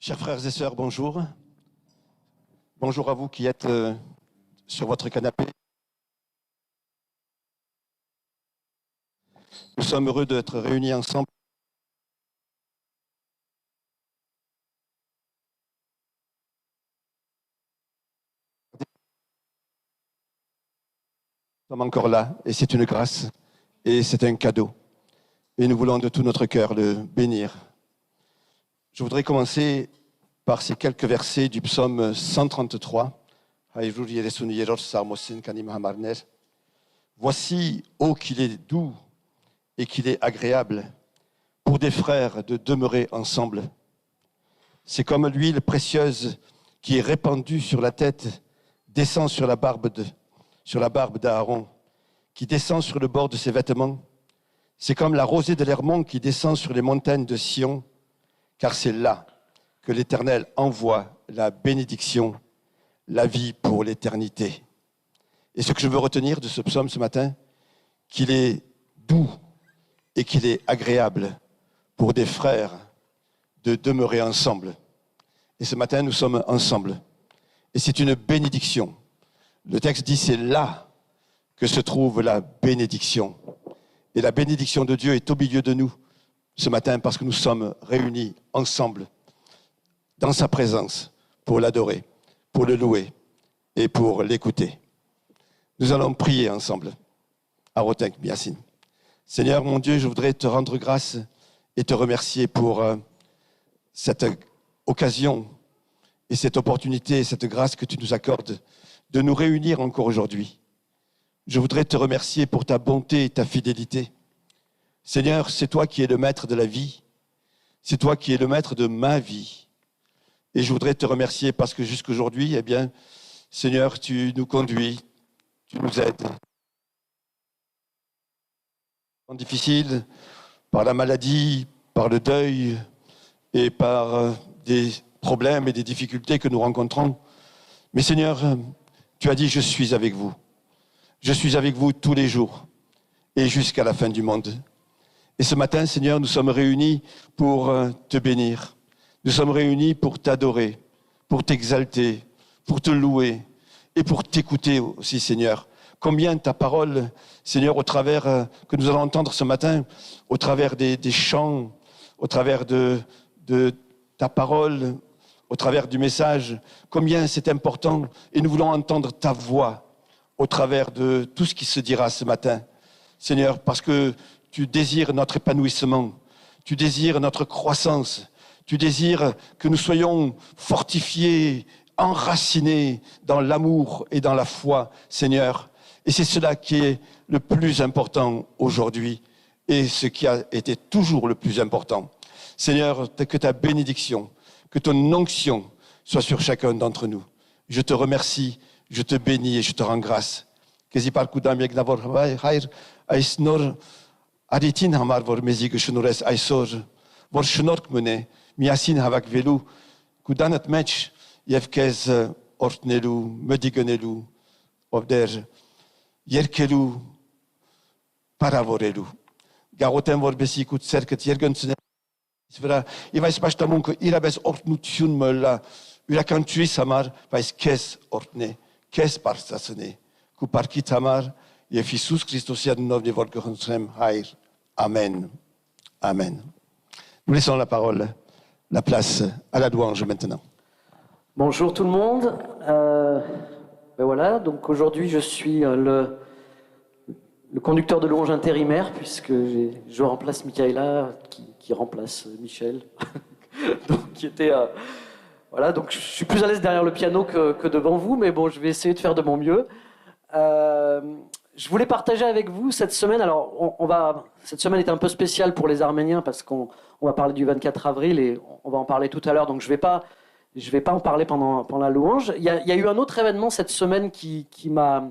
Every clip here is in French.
Chers frères et sœurs, bonjour. Bonjour à vous qui êtes sur votre canapé. Nous sommes heureux d'être réunis ensemble. Nous sommes encore là et c'est une grâce et c'est un cadeau. Et nous voulons de tout notre cœur le bénir. Je voudrais commencer par ces quelques versets du psaume 133. Voici, ô qu'il est doux et qu'il est agréable pour des frères de demeurer ensemble. C'est comme l'huile précieuse qui est répandue sur la tête, descend sur la barbe d'Aaron, qui descend sur le bord de ses vêtements. C'est comme la rosée de l'Hermon qui descend sur les montagnes de Sion, car c'est là que l'Éternel envoie la bénédiction, la vie pour l'éternité. Et ce que je veux retenir de ce psaume ce matin, qu'il est doux et qu'il est agréable pour des frères de demeurer ensemble. Et ce matin, nous sommes ensemble. Et c'est une bénédiction. Le texte dit, c'est là que se trouve la bénédiction. Et la bénédiction de Dieu est au milieu de nous ce matin parce que nous sommes réunis ensemble dans sa présence pour l'adorer, pour le louer et pour l'écouter. Nous allons prier ensemble. Arotenk Miasin. Seigneur mon Dieu, je voudrais te rendre grâce et te remercier pour cette occasion et cette opportunité, cette grâce que tu nous accordes de nous réunir encore aujourd'hui. Je voudrais te remercier pour ta bonté et ta fidélité. Seigneur, c'est toi qui es le maître de la vie. C'est toi qui es le maître de ma vie. Et je voudrais te remercier parce que jusqu'aujourd'hui, eh bien, Seigneur, tu nous conduis, tu nous aides. Difficile, par la maladie, par le deuil et par des problèmes et des difficultés que nous rencontrons. Mais Seigneur, tu as dit, je suis avec vous. Je suis avec vous tous les jours et jusqu'à la fin du monde. Et ce matin, Seigneur, nous sommes réunis pour te bénir. Nous sommes réunis pour t'adorer, pour t'exalter, pour te louer et pour t'écouter aussi, Seigneur. Combien ta parole, Seigneur, au travers que nous allons entendre ce matin, au travers des chants, au travers de ta parole, au travers du message, combien c'est important. Et nous voulons entendre ta voix au travers de tout ce qui se dira ce matin. Seigneur, parce que tu désires notre épanouissement, tu désires notre croissance, tu désires que nous soyons fortifiés, enracinés dans l'amour et dans la foi, Seigneur. Et c'est cela qui est le plus important aujourd'hui et ce qui a été toujours le plus important. Seigneur, que ta bénédiction, que ton onction soit sur chacun d'entre nous. Je te remercie, je te bénis et je te rends grâce. Miasin havak velu, kudanat mecz, jewkez ortnelu, medigenelu, obder, yerkelu, paravorelu. Garotem vorbesi kut serket yergöntsene. I weiß pas tamunko, irabes ortnutiun mölla, ülakantui samar, weiß kes ortne, kes parsasene. Ku parkit samar, jef Isus Christus jadnovni vorgohonsrem hair. Amen. Amen. Nous laissons la parole. La place à la louange maintenant. Bonjour tout le monde. Ben voilà, donc aujourd'hui je suis le conducteur de louange intérimaire puisque je remplace Michaela qui remplace Michel. Donc qui était voilà, donc je suis plus à l'aise derrière le piano que devant vous, mais bon, je vais essayer de faire de mon mieux. Je voulais partager avec vous cette semaine. Alors, cette semaine est un peu spéciale pour les Arméniens parce qu'on va parler du 24 avril et on va en parler tout à l'heure. Donc, je vais pas en parler pendant la louange. Il y a eu un autre événement cette semaine qui m'a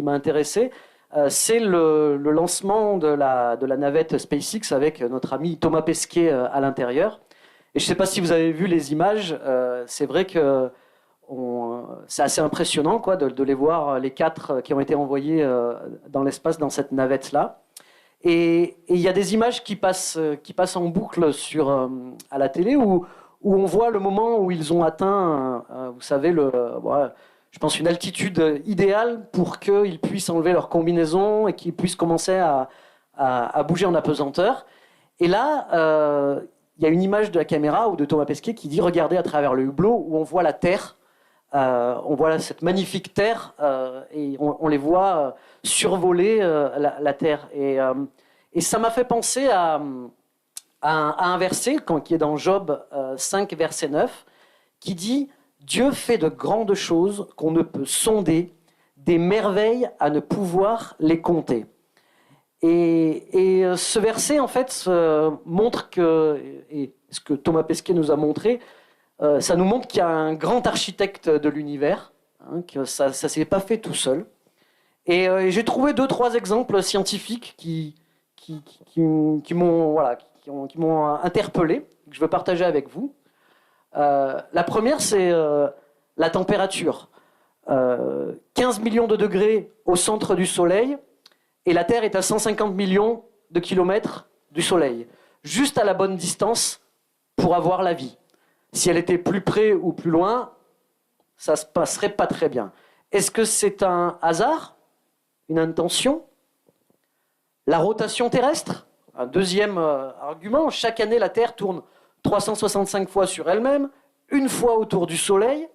intéressé. C'est le lancement de la navette SpaceX avec notre ami Thomas Pesquet à l'intérieur. Et je ne sais pas si vous avez vu les images. C'est vrai que c'est assez impressionnant quoi, de les voir, les 4 qui ont été envoyés dans l'espace dans cette navette-là. Et il y a des images qui passent en boucle à la télé où où on voit le moment où ils ont atteint, vous savez, je pense une altitude idéale pour qu'ils puissent enlever leur combinaison et qu'ils puissent commencer à bouger en apesanteur. Et là, il y a une image de la caméra ou de Thomas Pesquet qui dit « Regardez à travers le hublot où on voit la Terre, on voit cette magnifique Terre et on les voit survoler la Terre. » Et ça m'a fait penser à un verset qui est dans Job 5, verset 9, qui dit « Dieu fait de grandes choses qu'on ne peut sonder, des merveilles à ne pouvoir les compter. » Et ce verset, en fait, montre que, et ce que Thomas Pesquet nous a montré, ça nous montre qu'il y a un grand architecte de l'univers, que ça ne s'est pas fait tout seul. Et j'ai trouvé 2-3 exemples scientifiques qui m'ont interpellé, que je veux partager avec vous. La première, c'est la température. 15 millions de degrés au centre du Soleil, et la Terre est à 150 millions de kilomètres du Soleil, juste à la bonne distance pour avoir la vie. Si elle était plus près ou plus loin, ça ne se passerait pas très bien. Est-ce que c'est un hasard? Une intention? La rotation terrestre? Un deuxième argument, chaque année la Terre tourne 365 fois sur elle-même, une fois autour du Soleil,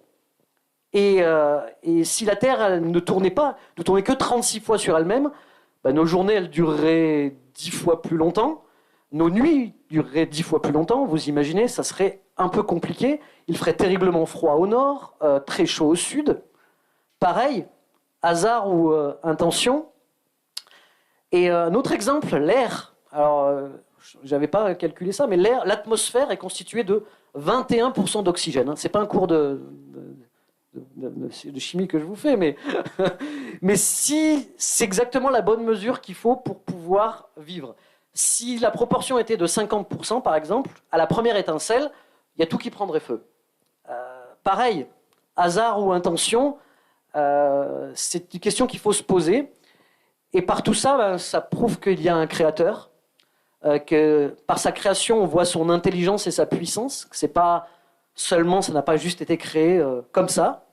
et si la Terre ne tournait que 36 fois sur elle-même, nos journées, elles dureraient 10 fois plus longtemps. Nos nuits dureraient 10 fois plus longtemps. Vous imaginez, ça serait un peu compliqué. Il ferait terriblement froid au nord, très chaud au sud. Pareil, hasard ou intention. Et un autre exemple, l'air. Alors, je n'avais pas calculé ça, mais l'atmosphère est constituée de 21% d'oxygène. Ce n'est pas un cours de chimie que je vous fais, mais si c'est exactement la bonne mesure qu'il faut pour pouvoir vivre. Si la proportion était de 50%, par exemple, à la première étincelle, il y a tout qui prendrait feu. Pareil, hasard ou intention, c'est une question qu'il faut se poser. Et par tout ça, ça prouve qu'il y a un créateur, que par sa création, on voit son intelligence et sa puissance, que c'est pas seulement, ça n'a pas juste été créé comme ça.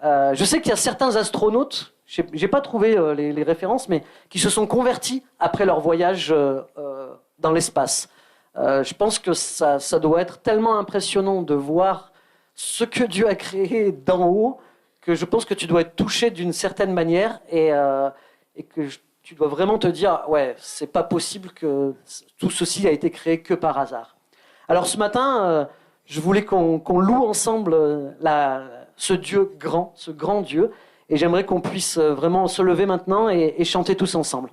Je sais qu'il y a certains astronautes, j'ai pas trouvé les références, mais qui se sont convertis après leur voyage dans l'espace. Je pense que ça doit être tellement impressionnant de voir ce que Dieu a créé d'en haut, que je pense que tu dois être touché d'une certaine manière et que tu dois vraiment te dire ouais, c'est pas possible que tout ceci a été créé que par hasard. Alors ce matin, je voulais qu'on loue ensemble ce Dieu grand, ce grand Dieu, et j'aimerais qu'on puisse vraiment se lever maintenant et chanter tous ensemble.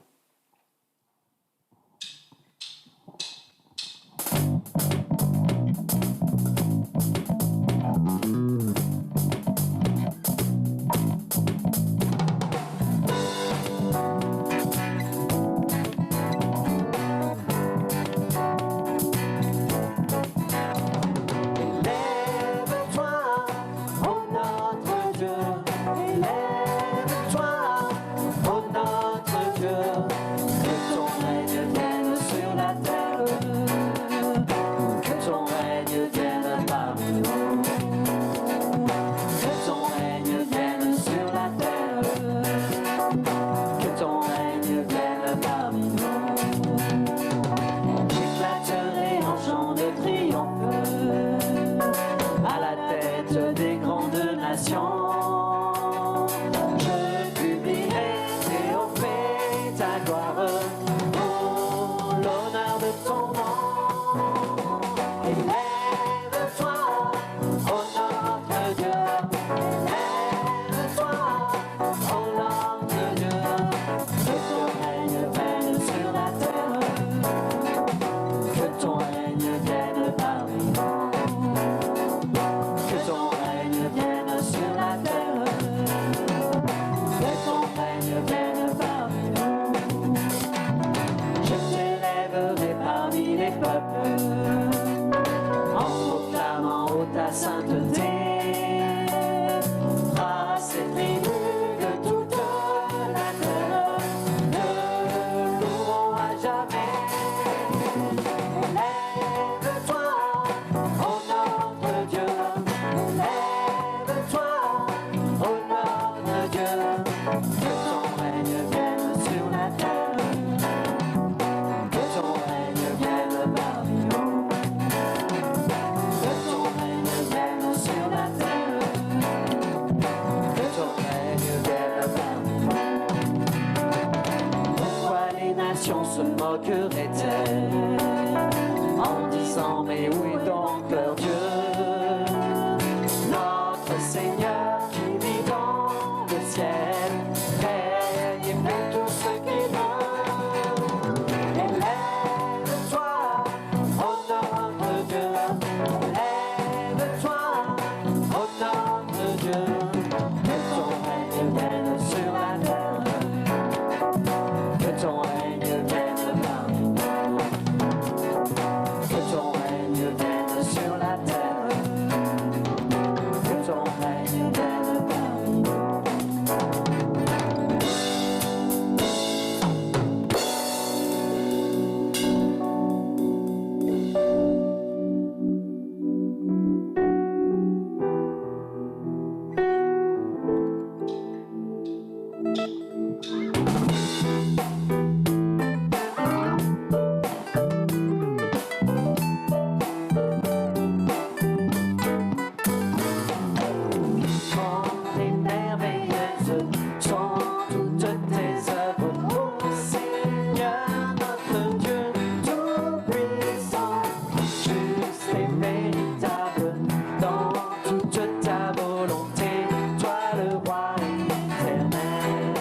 Lève-toi, honore moqueraient-elles en disant mais où est donc leur Dieu? Notre Seigneur qui vit dans le ciel règne et fait tout ce qu'il veut. Élève-toi au nom de Dieu, élève-toi au nom de Dieu, que ton règne vienne sur la terre, que ton règne vienne parmi nous, que ton règne vienne sur la terre, que ton règne vienne parmi nous. Grande et merveilleuse sont toutes tes œuvres, ô Seigneur notre Dieu tout-puissant, juste et véritable dans toute ta volonté, toi le roi éternel,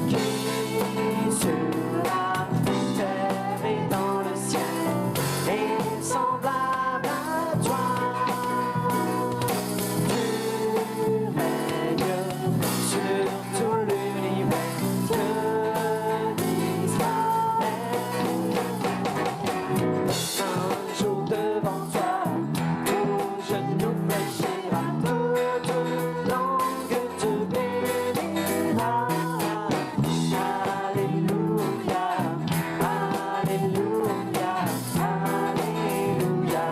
qui sur la terre et dans le ciel est semblable à toi. Tu règnes sur tout l'univers que d'Israël. Un jour devant toi, tout genou fléchira, toute langue te bénira. Alléluia, Alléluia, Alléluia.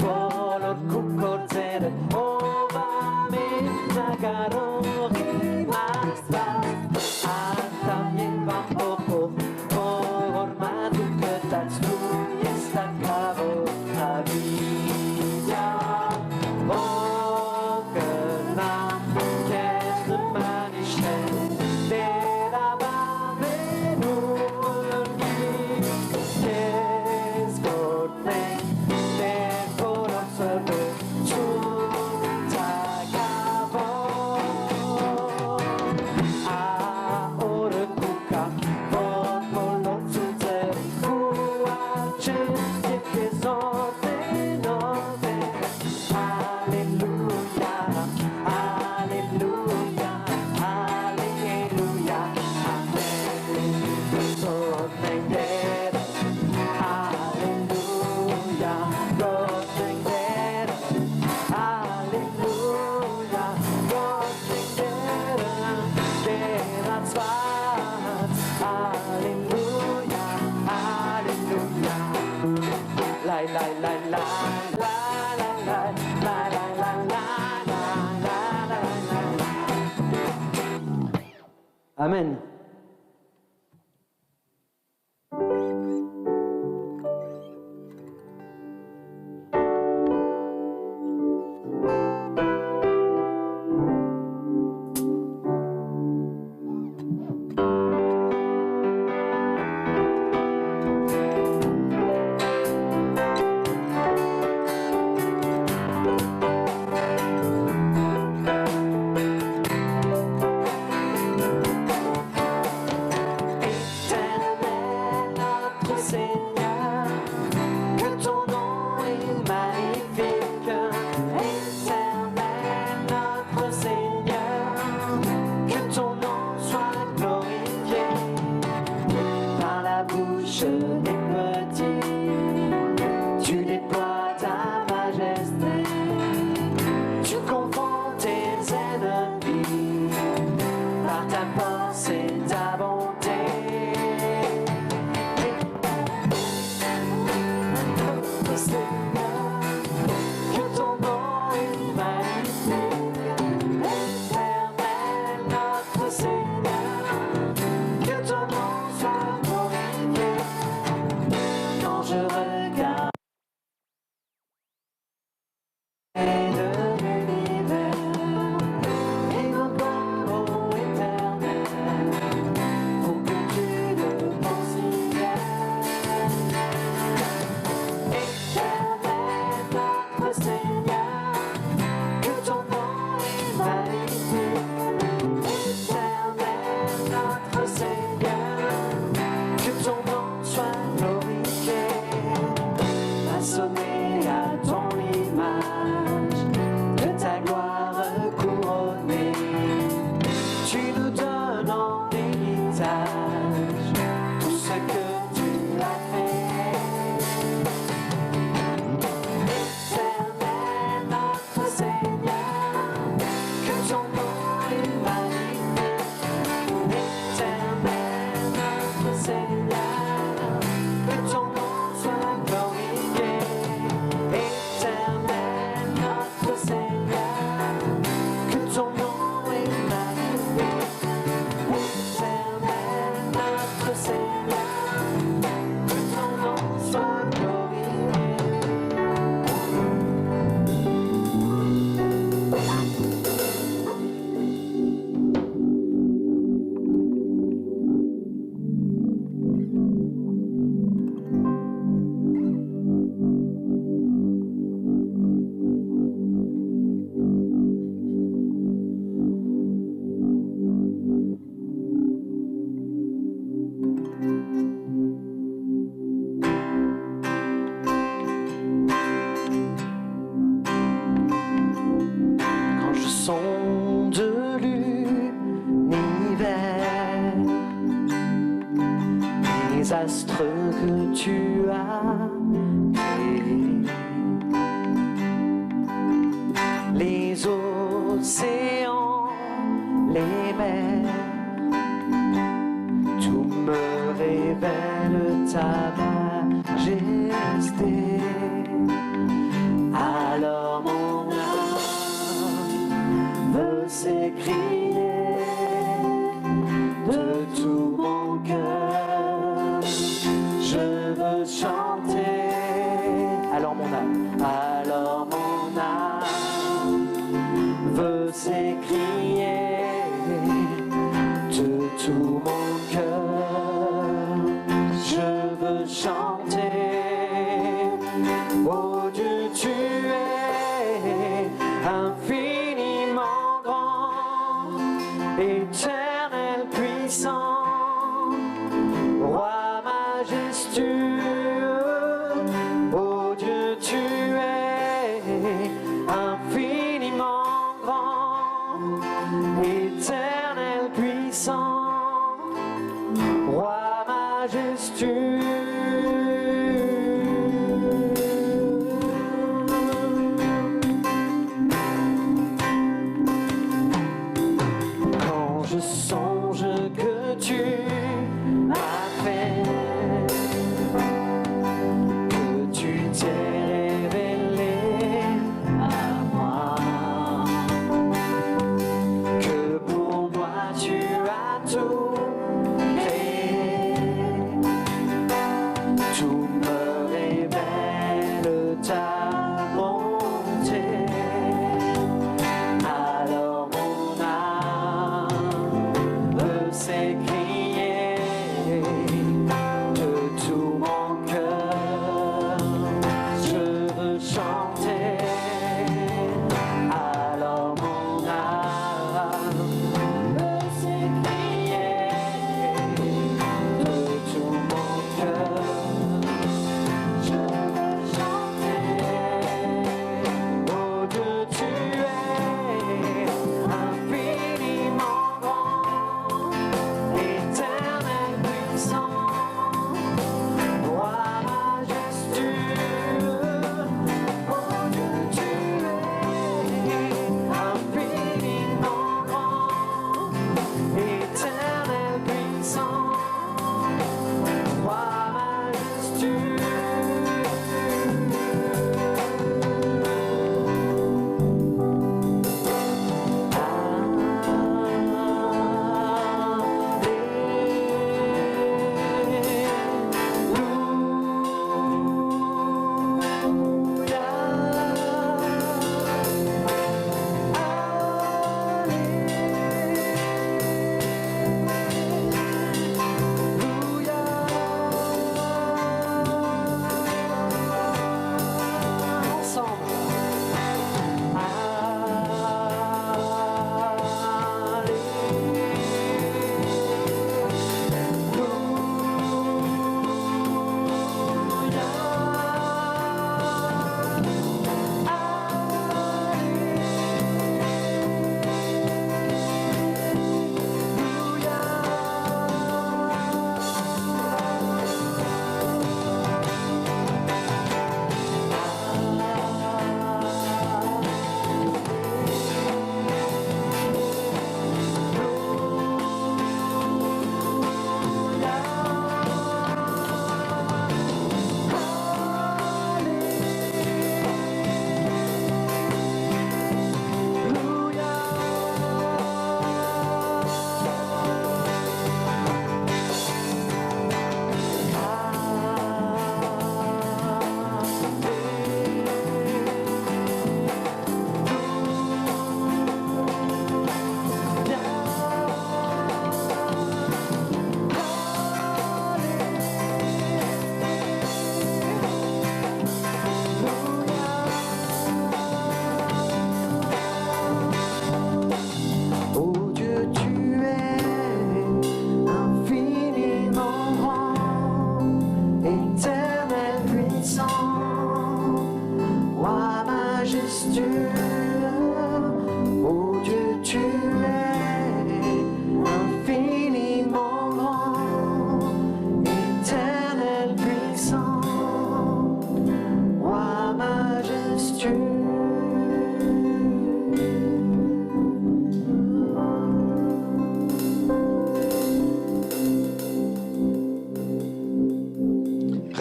Color cuccorzere, ovame, nagaro, rimasta, atamieva poco, orma tu que tați tu, esta cavo, la via, o cărna, qu'est de maniște, de la bavenu, qu'est scorne, de color sărbă, ciuta cavo, a oră cuca, color țuțăr, cu aceste tezote note. Aleluia, aleluia, aleluia, amen. Tot negere, aleluia, tot negere, aleluia, tot negere, derați fați, aleluia, aleluia. Lai, lai, lai, lai, lai, lai, lai, lai, lai, lai, lai, lai, lai, lai. Amen. les astres que tu as créés, les océans, les mers, tout me révèle ta majesté. Alors mon âme veut s'écrier de tout mon cœur, je veux chanter. Alors mon âme veut s'écrier de tout mon cœur, je veux chanter. Oh Dieu, tu es infiniment grand, éternel, puissant, roi majestueux. Oh Dieu, tu es infiniment grand, éternel, puissant, roi majestueux. Quand je songe que tu as fait, que tu t'es révélé à moi, que pour moi tu as tout créé, tout me révèle ta bonté. Alors mon âme veut s'écrier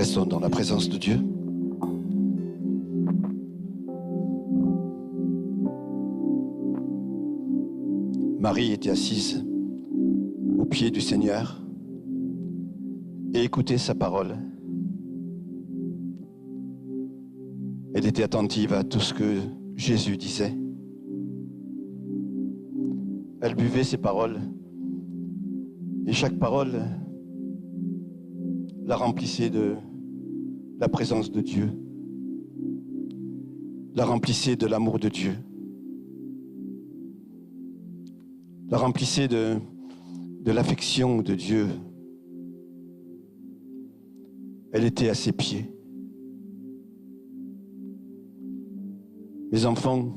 Restons dans la présence de Dieu. Marie était assise au pied du Seigneur et écoutait sa parole. Elle était attentive à tout ce que Jésus disait. Elle buvait ses paroles et chaque parole la remplissait de la présence de Dieu, la remplissait de l'amour de Dieu, la remplissait de l'affection de Dieu. Elle était à ses pieds. Mes enfants,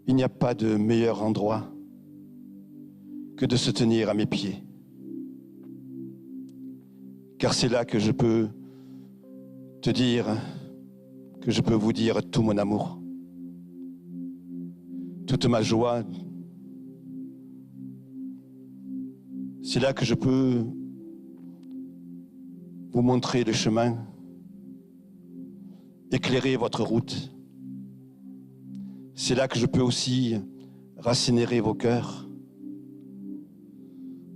il n'y a pas de meilleur endroit que de se tenir à mes pieds. Car c'est là que je peux te dire, que je peux vous dire tout mon amour, toute ma joie. C'est là que je peux vous montrer le chemin, éclairer votre route. C'est là que je peux aussi racinérer vos cœurs,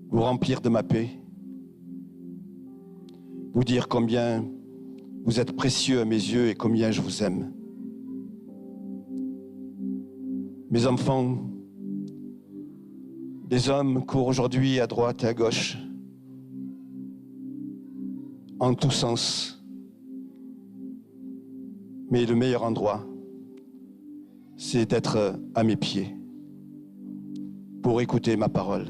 vous remplir de ma paix, vous dire combien vous êtes précieux à mes yeux et combien je vous aime. Mes enfants, les hommes courent aujourd'hui à droite et à gauche, en tous sens. Mais le meilleur endroit, c'est d'être à mes pieds pour écouter ma parole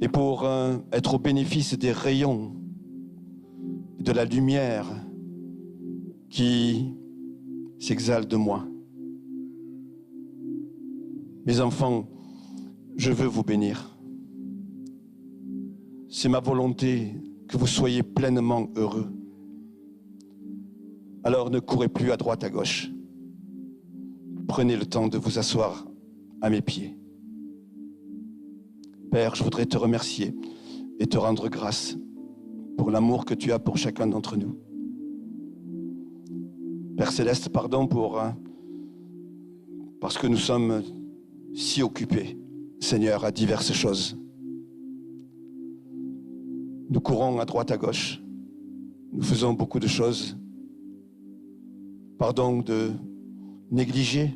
et pour être au bénéfice des rayons de la lumière qui s'exhale de moi. Mes enfants, je veux vous bénir. C'est ma volonté que vous soyez pleinement heureux. Alors ne courez plus à droite à gauche. Prenez le temps de vous asseoir à mes pieds. Père, je voudrais te remercier et te rendre grâce pour l'amour que tu as pour chacun d'entre nous. Père Céleste, pardon parce que nous sommes si occupés, Seigneur, à diverses choses. Nous courons à droite à gauche. Nous faisons beaucoup de choses. Pardon de négliger,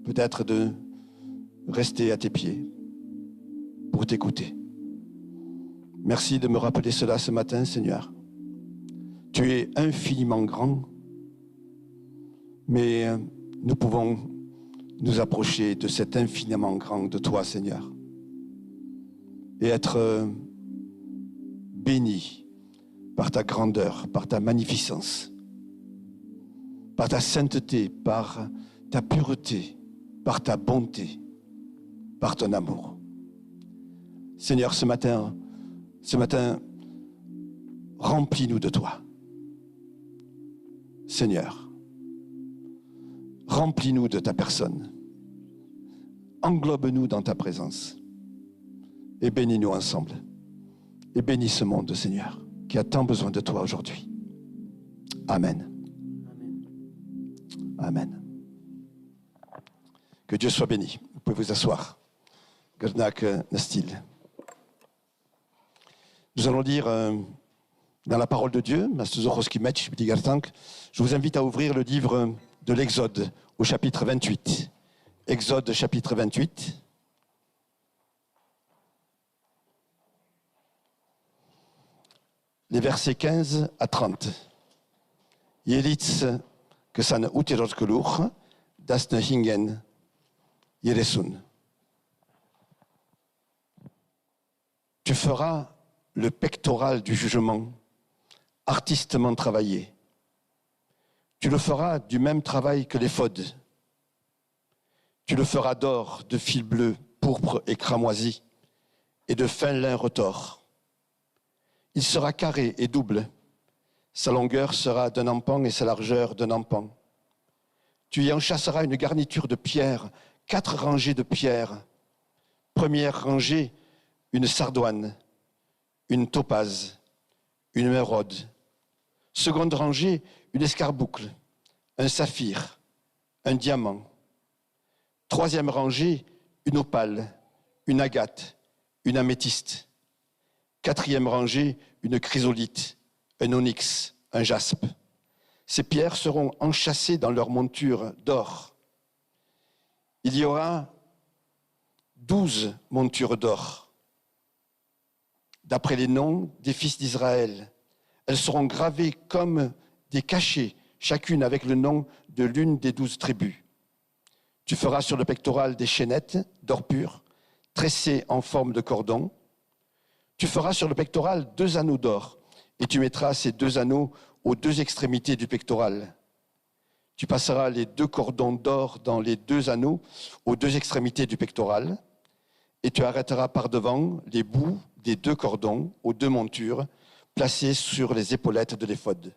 peut-être de rester à tes pieds pour t'écouter. Merci de me rappeler cela ce matin, Seigneur. Tu es infiniment grand, mais nous pouvons nous approcher de cet infiniment grand de toi, Seigneur, et être bénis par ta grandeur, par ta magnificence, par ta sainteté, par ta pureté, par ta bonté, par ton amour. Seigneur, ce matin, remplis-nous de toi. Seigneur, remplis-nous de ta personne. Englobe-nous dans ta présence. Et bénis-nous ensemble. Et bénis ce monde, Seigneur, qui a tant besoin de toi aujourd'hui. Amen. Amen. Que Dieu soit béni. Vous pouvez vous asseoir. Godnak Nastil. Nous allons lire dans la parole de Dieu, je vous invite à ouvrir le livre de l'Exode au chapitre 28. Exode chapitre 28. Les versets 15 à 30. Jelitz que ça ne utirotkelur, das ne hingen, Yeresun. Tu feras le pectoral du jugement, artistement travaillé. Tu le feras du même travail que l'éphod. Tu le feras d'or, de fil bleu, pourpre et cramoisi, et de fin lin retors. Il sera carré et double. Sa longueur sera d'un empan et sa largeur d'un empan. Tu y enchâsseras une garniture de pierre, 4 rangées de pierres. Première rangée, une sardoine, une topaze, une émeraude. Seconde rangée, une escarboucle, un saphir, un diamant. Troisième rangée, une opale, une agate, une améthyste. Quatrième rangée, une chrysolite, un onyx, un jaspe. Ces pierres seront enchâssées dans leur monture d'or. Il y aura 12 montures d'or. D'après les noms des fils d'Israël, elles seront gravées comme des cachets, chacune avec le nom de l'une des 12 tribus. Tu feras sur le pectoral des chaînettes d'or pur, tressées en forme de cordon. Tu feras sur le pectoral 2 anneaux d'or, et tu mettras ces 2 anneaux aux 2 extrémités du pectoral. Tu passeras les 2 cordons d'or dans les 2 anneaux aux 2 extrémités du pectoral, et tu arrêteras par devant les bouts des 2 cordons aux 2 montures placées sur les épaulettes de l'éphod.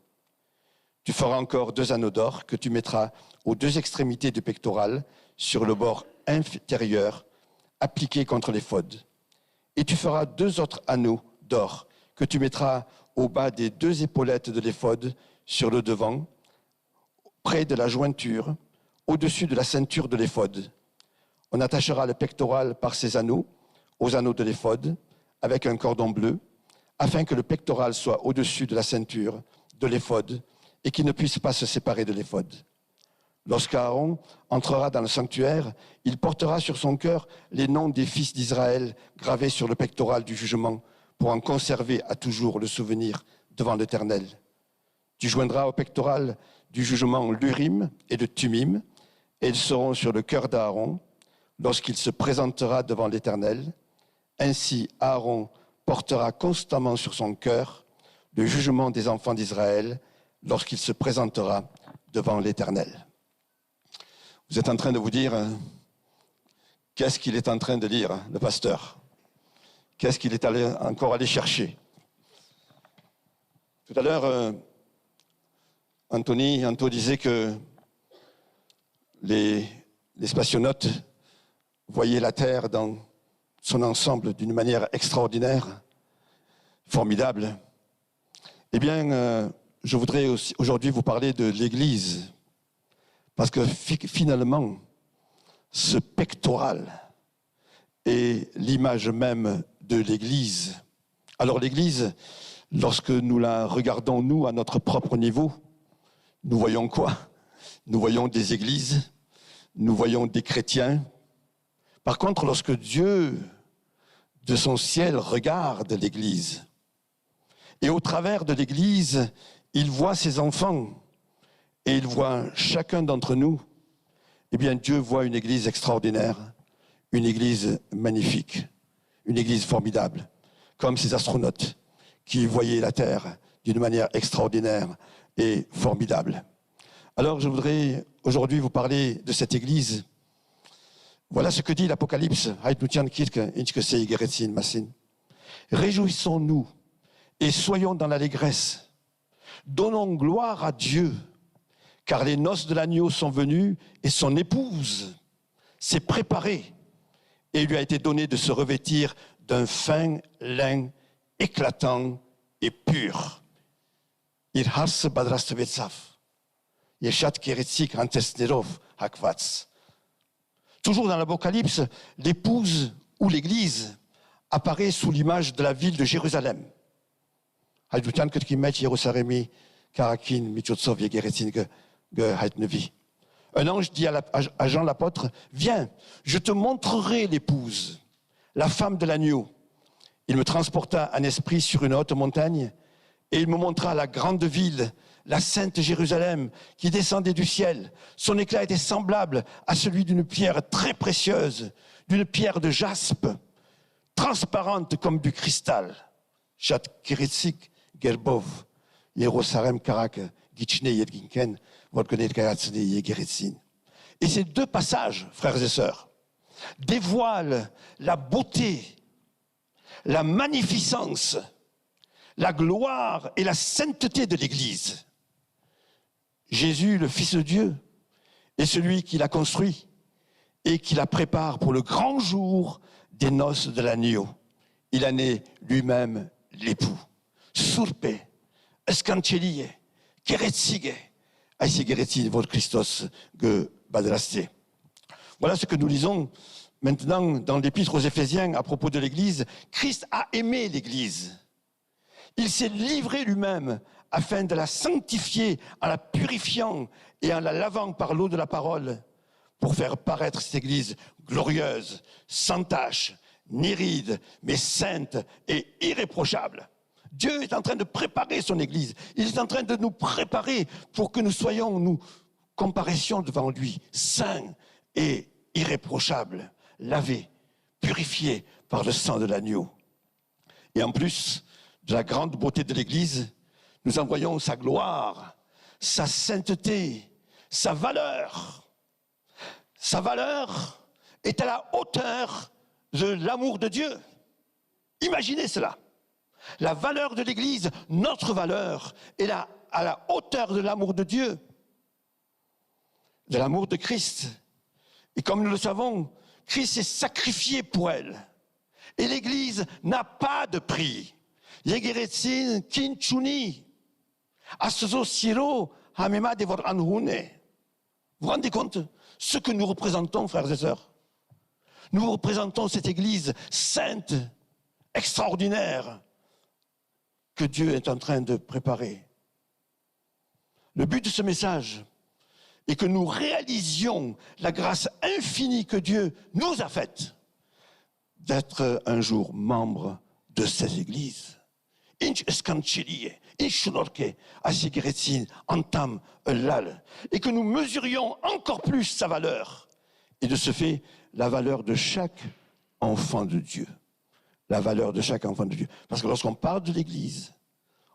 Tu feras encore 2 anneaux d'or que tu mettras aux 2 extrémités du pectoral sur le bord inférieur appliqué contre l'éphod. Et tu feras 2 autres anneaux d'or que tu mettras au bas des 2 épaulettes de l'éphod sur le devant, près de la jointure, au-dessus de la ceinture de l'éphod. On attachera le pectoral par ces anneaux aux anneaux de l'éphod avec un cordon bleu, afin que le pectoral soit au-dessus de la ceinture de l'éphod et qu'il ne puisse pas se séparer de l'éphod. Lorsqu'Aaron entrera dans le sanctuaire, il portera sur son cœur les noms des fils d'Israël gravés sur le pectoral du jugement pour en conserver à toujours le souvenir devant l'Éternel. Tu joindras au pectoral du jugement l'Urim et le Tumim, et ils seront sur le cœur d'Aaron lorsqu'il se présentera devant l'Éternel. Ainsi, Aaron portera constamment sur son cœur le jugement des enfants d'Israël lorsqu'il se présentera devant l'Éternel. Vous êtes en train de vous dire, qu'est-ce qu'il est en train de lire, le pasteur? Qu'est-ce qu'il est encore allé chercher? Tout à l'heure, Anto disait que les spationautes voyaient la Terre dans son ensemble d'une manière extraordinaire, formidable. Eh bien, je voudrais aussi aujourd'hui vous parler de l'Église, parce que finalement, ce pectoral est l'image même de l'Église. Alors l'Église, lorsque nous la regardons, nous, à notre propre niveau, nous voyons quoi? Nous voyons des églises, nous voyons des chrétiens. Par contre, lorsque Dieu, de son ciel, regarde l'Église, et au travers de l'Église, il voit ses enfants, et il voit chacun d'entre nous, eh bien Dieu voit une Église extraordinaire, une Église magnifique, une Église formidable, comme ces astronautes qui voyaient la Terre d'une manière extraordinaire et formidable. Alors je voudrais aujourd'hui vous parler de cette Église. Voilà ce que dit l'Apocalypse. Réjouissons-nous et soyons dans l'allégresse. Donnons gloire à Dieu, car les noces de l'agneau sont venues et son épouse s'est préparée. Et il lui a été donné de se revêtir d'un fin lin éclatant et pur. Toujours dans l'Apocalypse, l'épouse ou l'Église apparaît sous l'image de la ville de Jérusalem. Un ange dit à Jean l'apôtre, « Viens, je te montrerai l'épouse, la femme de l'agneau. » Il me transporta en esprit sur une haute montagne et il me montra la grande ville, la sainte Jérusalem, qui descendait du ciel. Son éclat était semblable à celui d'une pierre très précieuse, d'une pierre de jaspe, transparente comme du cristal. Chat Kiritzik Gerbov, Jérusalem Karak, Gitchne Yedginken, et ces 2 passages, frères et sœurs, dévoilent la beauté, la magnificence, la gloire et la sainteté de l'Église. Jésus, le Fils de Dieu, est celui qui l'a construit et qui la prépare pour le grand jour des noces de l'agneau. Il en est lui-même l'époux. surpe, escancelie, keretzige, aisegeretzin vor Christos ge badraste. Voilà ce que nous lisons maintenant dans l'Épître aux Éphésiens à propos de l'Église. Christ a aimé l'Église. Il s'est livré lui-même afin de la sanctifier en la purifiant et en la lavant par l'eau de la parole pour faire paraître cette Église glorieuse, sans tache, ni ride, mais sainte et irréprochable. Dieu est en train de préparer son Église. Il est en train de nous préparer pour que nous comparaissions devant lui, saints et irréprochables, lavés, purifiés par le sang de l'agneau. Et en plus de la grande beauté de l'Église, nous en voyons sa gloire, sa sainteté, sa valeur. Sa valeur est à la hauteur de l'amour de Dieu. Imaginez cela. La valeur de l'Église, notre valeur, est là à la hauteur de l'amour de Dieu, de l'amour de Christ. Et comme nous le savons, Christ s'est sacrifié pour elle. Et l'Église n'a pas de prix. Yegeretzin kinchuni, asozo siro hamema devor anhune. Vous vous rendez compte ce que nous représentons, frères et sœurs? Nous représentons cette Église sainte, extraordinaire, que Dieu est en train de préparer. Le but de ce message est que nous réalisions la grâce infinie que Dieu nous a faite d'être un jour membre de cette Église. Et que nous mesurions encore plus sa valeur. Et de ce fait, la valeur de chaque enfant de Dieu. La valeur de chaque enfant de Dieu. Parce que lorsqu'on parle de l'Église,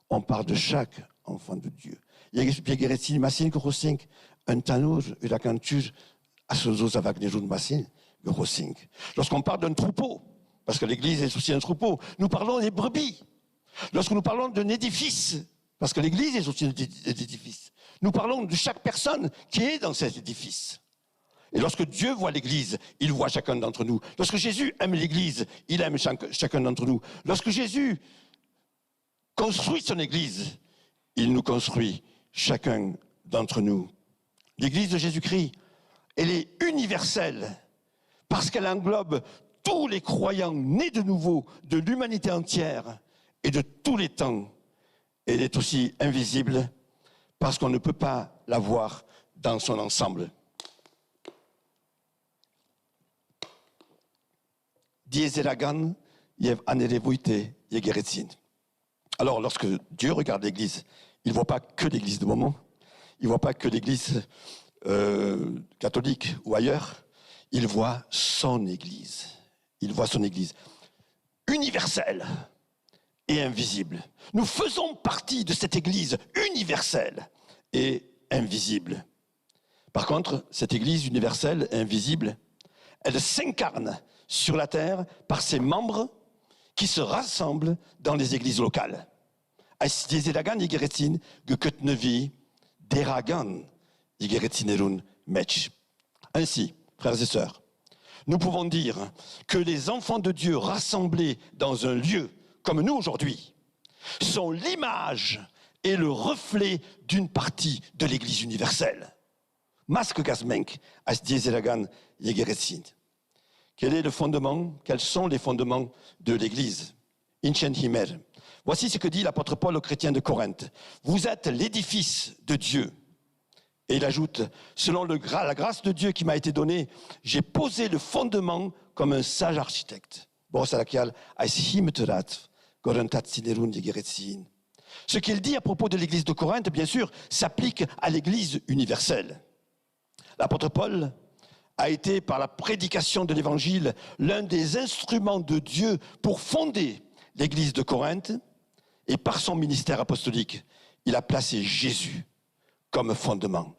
on parle de chaque enfant de Dieu. Lorsqu'on parle d'un troupeau, parce que l'Église est aussi un troupeau, nous parlons des brebis. Lorsque nous parlons d'un édifice, parce que l'Église est aussi un édifice, nous parlons de chaque personne qui est dans cet édifice. Et lorsque Dieu voit l'Église, il voit chacun d'entre nous. Lorsque Jésus aime l'Église, il aime chacun d'entre nous. Lorsque Jésus construit son Église, il nous construit chacun d'entre nous. L'Église de Jésus-Christ, elle est universelle parce qu'elle englobe tous les croyants nés de nouveau de l'humanité entière et de tous les temps. Elle est aussi invisible parce qu'on ne peut pas la voir dans son ensemble. Alors, lorsque Dieu regarde l'Église, il ne voit pas que l'Église de Beaumont, il ne voit pas que l'Église catholique ou ailleurs, il voit son Église. Il voit son Église universelle et invisible. Nous faisons partie de cette Église universelle et invisible. Par contre, cette Église universelle et invisible, elle s'incarne sur la terre par ses membres qui se rassemblent dans les églises locales. Ainsi, frères et sœurs, nous pouvons dire que les enfants de Dieu rassemblés dans un lieu comme nous aujourd'hui sont l'image et le reflet d'une partie de l'Église universelle. Quel est le fondement? Quels sont les fondements de l'Église? Voici ce que dit l'apôtre Paul aux chrétiens de Corinthe. Vous êtes l'édifice de Dieu. Et il ajoute, selon la grâce de Dieu qui m'a été donnée, j'ai posé le fondement comme un sage architecte. Ce qu'il dit à propos de l'église de Corinthe, bien sûr, s'applique à l'église universelle. L'apôtre Paul a été, par la prédication de l'évangile, l'un des instruments de Dieu pour fonder l'église de Corinthe. Et par son ministère apostolique, il a placé Jésus comme fondement.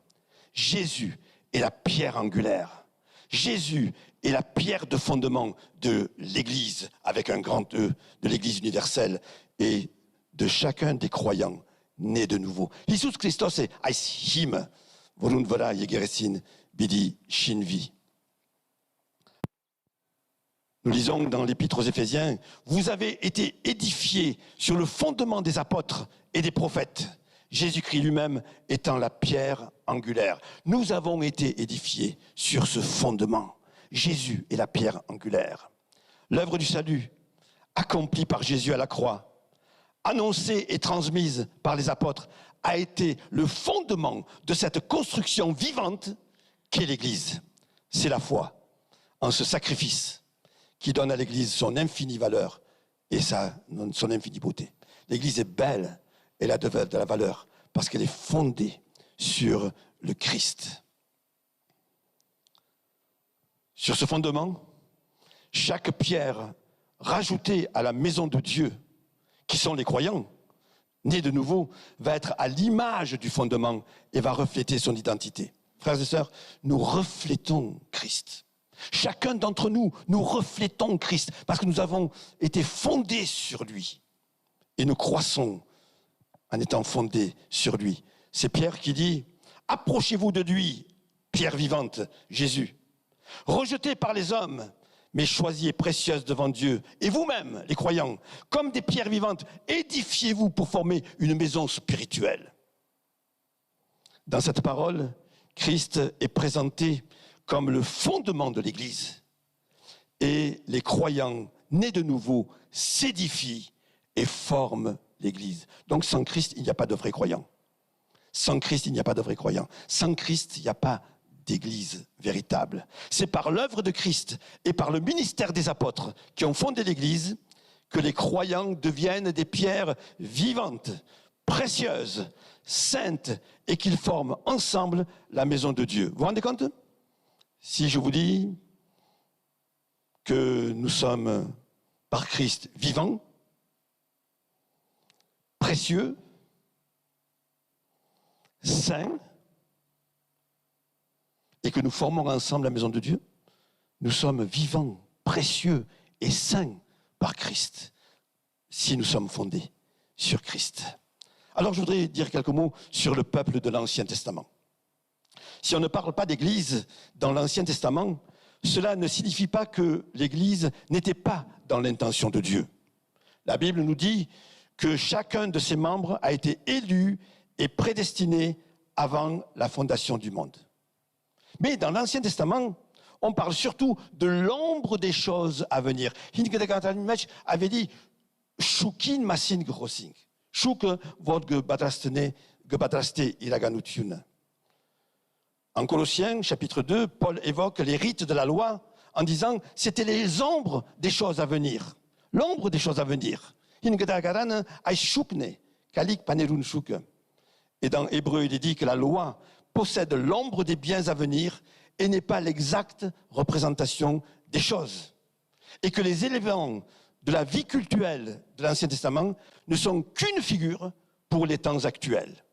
Jésus est la pierre angulaire. Jésus est la pierre de fondement de l'Église, avec un grand E, de l'Église universelle et de chacun des croyants nés de nouveau. Jesus Christos est him, vorun vara yegeresin bidi shinvi. Nous lisons dans l'Épître aux Éphésiens, « Vous avez été édifiés sur le fondement des apôtres et des prophètes, Jésus-Christ lui-même étant la pierre angulaire. » Nous avons été édifiés sur ce fondement. Jésus est la pierre angulaire. L'œuvre du salut, accomplie par Jésus à la croix, annoncée et transmise par les apôtres, a été le fondement de cette construction vivante qu'est l'Église. C'est la foi en ce sacrifice qui donne à l'Église son infinie valeur et son infinie beauté. L'Église est belle, elle a de la valeur parce qu'elle est fondée sur le Christ. Sur ce fondement, chaque pierre rajoutée à la maison de Dieu, qui sont les croyants, nés de nouveau, va être à l'image du fondement et va refléter son identité. Frères et sœurs, nous reflétons Christ. Chacun d'entre nous, nous reflétons Christ parce que nous avons été fondés sur lui. Et nous croissons en étant fondés sur lui. C'est Pierre qui dit, « Approchez-vous de lui, pierre vivante, Jésus, rejeté par les hommes, mais choisie et précieuse devant Dieu. Et vous-même, les croyants, comme des pierres vivantes, édifiez-vous pour former une maison spirituelle. » Dans cette parole, Christ est présenté comme le fondement de l'Église. Et les croyants, nés de nouveau, s'édifient et forment l'Église. Donc sans Christ, il n'y a pas de vrais croyants. Sans Christ, il n'y a pas de vrais croyants. Sans Christ, il n'y a pas d'Église véritable. C'est par l'œuvre de Christ et par le ministère des apôtres qui ont fondé l'Église que les croyants deviennent des pierres vivantes, précieuses, saintes et qu'ils forment ensemble la maison de Dieu. Vous vous rendez compte ? Si je vous dis que nous sommes par Christ vivants, précieux, saints, et que nous formons ensemble la maison de Dieu, nous sommes vivants, précieux et saints par Christ, si nous sommes fondés sur Christ. Alors je voudrais dire quelques mots sur le peuple de l'Ancien Testament. Si on ne parle pas d'Église dans l'Ancien Testament, cela ne signifie pas que l'Église n'était pas dans l'intention de Dieu. La Bible nous dit que chacun de ses membres a été élu et prédestiné avant la fondation du monde. Mais dans l'Ancien Testament, on parle surtout de l'ombre des choses à venir. Hinkedegatanimech avait dit « Shukin masin grosing ». Shuk vod gebadraste ilaganutiun. En Colossiens, chapitre 2, Paul évoque les rites de la loi en disant « c'était les ombres des choses à venir ». L'ombre des choses à venir. Hingedagaran ay shukne, kalik panerun shuk. Et dans Hébreu, il est dit que la loi possède l'ombre des biens à venir et n'est pas l'exacte représentation des choses. Et que les éléments de la vie cultuelle de l'Ancien Testament ne sont qu'une figure pour les temps actuels.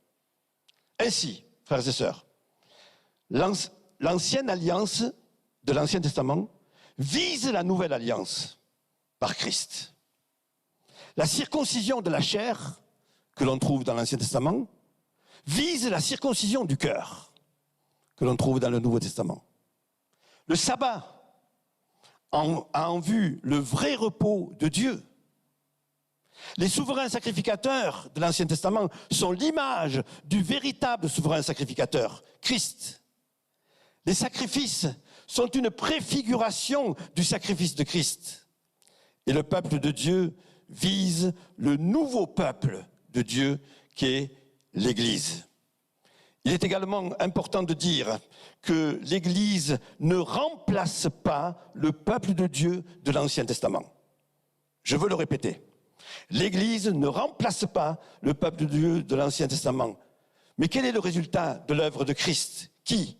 Ainsi, frères et sœurs, l'ancienne alliance de l'Ancien Testament vise la nouvelle alliance par Christ. La circoncision de la chair, que l'on trouve dans l'Ancien Testament, vise la circoncision du cœur, que l'on trouve dans le Nouveau Testament. Le sabbat a en vue le vrai repos de Dieu. Les souverains sacrificateurs de l'Ancien Testament sont l'image du véritable souverain sacrificateur, Christ. Les sacrifices sont une préfiguration du sacrifice de Christ. Et le peuple de Dieu vise le nouveau peuple de Dieu qui est l'Église. Il est également important de dire que l'Église ne remplace pas le peuple de Dieu de l'Ancien Testament. Je veux le répéter. L'Église ne remplace pas le peuple de Dieu de l'Ancien Testament. Mais quel est le résultat de l'œuvre de Christ qui,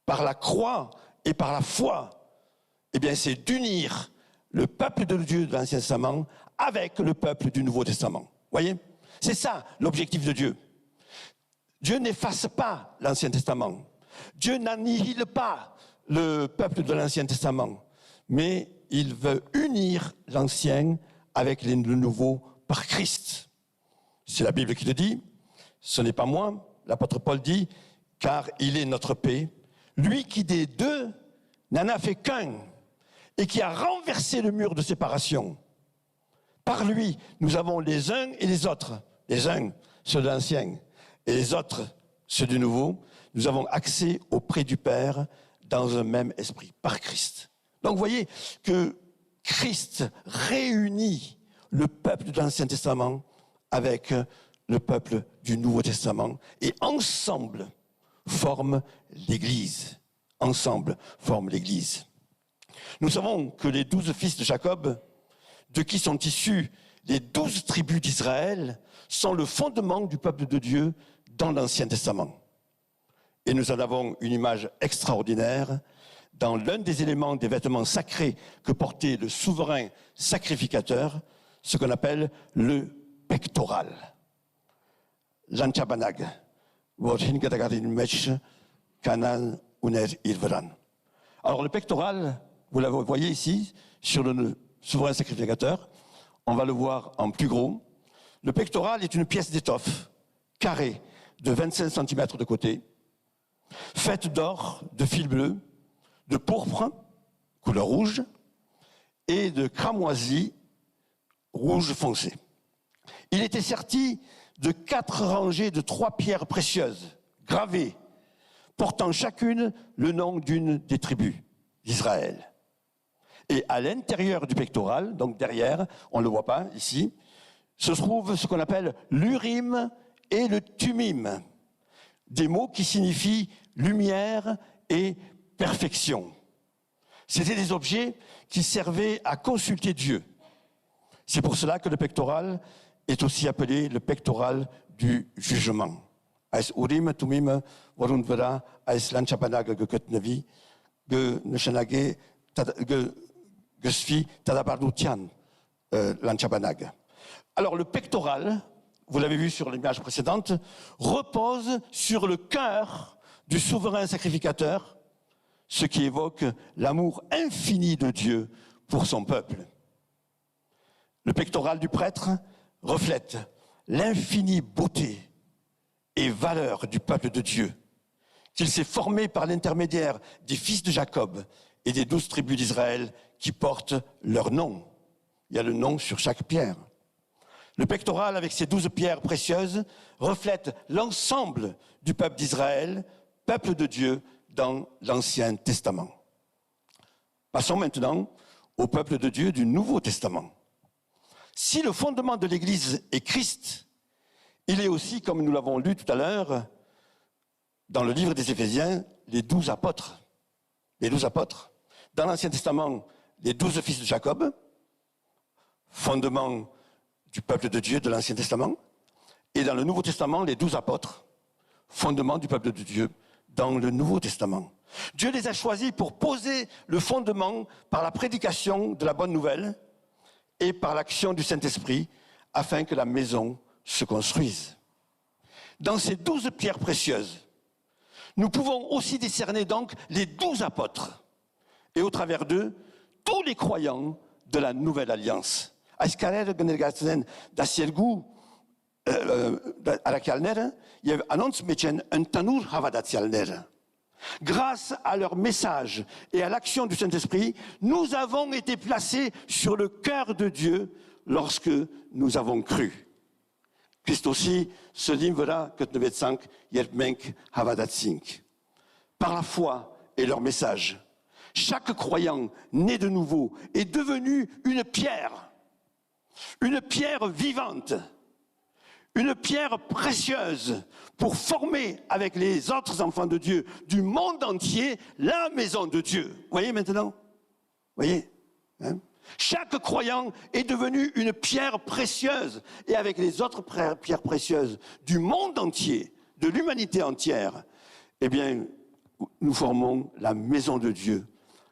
par la croix et par la foi, eh bien, c'est d'unir le peuple de Dieu de l'Ancien Testament avec le peuple du Nouveau Testament. Voyez ? C'est ça l'objectif de Dieu. Dieu n'efface pas l'Ancien Testament. Dieu n'annihile pas le peuple de l'Ancien Testament. Mais il veut unir l'Ancien avec le Nouveau par Christ. C'est la Bible qui le dit. Ce n'est pas moi. L'apôtre Paul dit, car il est notre paix. Lui qui des deux n'en a fait qu'un et qui a renversé le mur de séparation. Par lui, nous avons les uns et les autres, les uns, ceux de l'Ancien, et les autres, ceux du Nouveau. Nous avons accès auprès du Père dans un même esprit, par Christ. Donc vous voyez que Christ réunit le peuple de l'Ancien Testament avec le peuple du Nouveau Testament et ensemble forment l'Église. Ensemble forment l'Église. Nous savons que les 12 fils de Jacob, de qui sont issus les 12 tribus d'Israël, sont le fondement du peuple de Dieu dans l'Ancien Testament. Et nous en avons une image extraordinaire dans l'un des éléments des vêtements sacrés que portait le souverain sacrificateur, ce qu'on appelle le pectoral. L'anchabanag. Alors le pectoral, vous le voyez ici, sur le souverain sacrificateur, on va le voir en plus gros. Le pectoral est une pièce d'étoffe carrée de 25 cm de côté, faite d'or, de fil bleu, de pourpre, couleur rouge, et de cramoisi, rouge foncé. Il était serti de 4 rangées de 3 pierres précieuses, gravées, portant chacune le nom d'une des tribus d'Israël. Et à l'intérieur du pectoral, donc derrière, on ne le voit pas ici, se trouve ce qu'on appelle l'urim et le tumim, des mots qui signifient lumière et perfection. C'était des objets qui servaient à consulter Dieu. C'est pour cela que le pectoral est aussi appelé le pectoral du jugement. Als urim tumim warun vera als lanchabanag geketnevi ge neshanage gesfi tadabardutian lanchabanag. Alors le pectoral, vous l'avez vu sur l'image précédente, repose sur le cœur du souverain sacrificateur, ce qui évoque l'amour infini de Dieu pour son peuple. Le pectoral du prêtre reflète l'infinie beauté et valeur du peuple de Dieu, qu'il s'est formé par l'intermédiaire des fils de Jacob et des 12 tribus d'Israël qui portent leur nom. Il y a le nom sur chaque pierre. Le pectoral, avec ses 12 pierres précieuses, reflète l'ensemble du peuple d'Israël, peuple de Dieu, dans l'Ancien Testament. Passons maintenant au peuple de Dieu du Nouveau Testament. Si le fondement de l'Église est Christ, il est aussi, comme nous l'avons lu tout à l'heure, dans le livre des Éphésiens, les 12 apôtres. Les 12 apôtres. Dans l'Ancien Testament, les 12 fils de Jacob, fondement du peuple de Dieu de l'Ancien Testament. Et dans le Nouveau Testament, les 12 apôtres, fondement du peuple de Dieu dans le Nouveau Testament. Dieu les a choisis pour poser le fondement par la prédication de la bonne nouvelle et par l'action du Saint-Esprit afin que la maison se construise. Dans ces 12 pierres précieuses, nous pouvons aussi discerner donc les 12 apôtres et au travers d'eux, tous les croyants de la Nouvelle Alliance. Grâce à leur message et à l'action du Saint-Esprit, nous avons été placés sur le cœur de Dieu lorsque nous avons cru. Par la foi et leur message, chaque croyant né de nouveau est devenu une pierre vivante, une pierre précieuse pour former avec les autres enfants de Dieu du monde entier la maison de Dieu. Vous voyez maintenant? Vous voyez, hein? Chaque croyant est devenu une pierre précieuse et avec les autres pierres précieuses du monde entier, de l'humanité entière, eh bien, nous formons la maison de Dieu,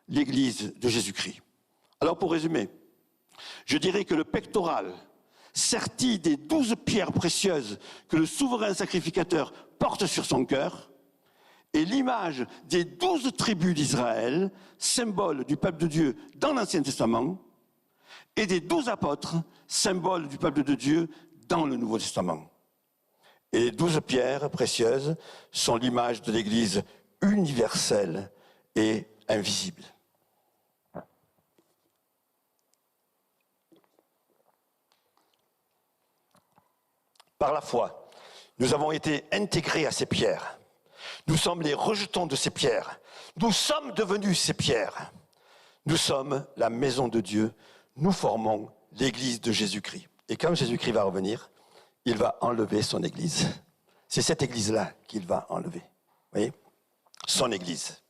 l'Église de Jésus-Christ. Alors pour résumer, je dirais que le pectoral, serti des 12 pierres précieuses que le souverain sacrificateur porte sur son cœur, est l'image des 12 tribus d'Israël, symbole du peuple de Dieu dans l'Ancien Testament, et des 12 apôtres, symbole du peuple de Dieu dans le Nouveau Testament. Et les 12 pierres précieuses sont l'image de l'Église universelle et invisible. Par la foi, nous avons été intégrés à ces pierres. Nous sommes les rejetons de ces pierres. Nous sommes devenus ces pierres. Nous sommes la maison de Dieu. Nous formons l'église de Jésus-Christ. Et quand Jésus-Christ va revenir, il va enlever son église. C'est cette église-là qu'il va enlever. Vous voyez ? Son église.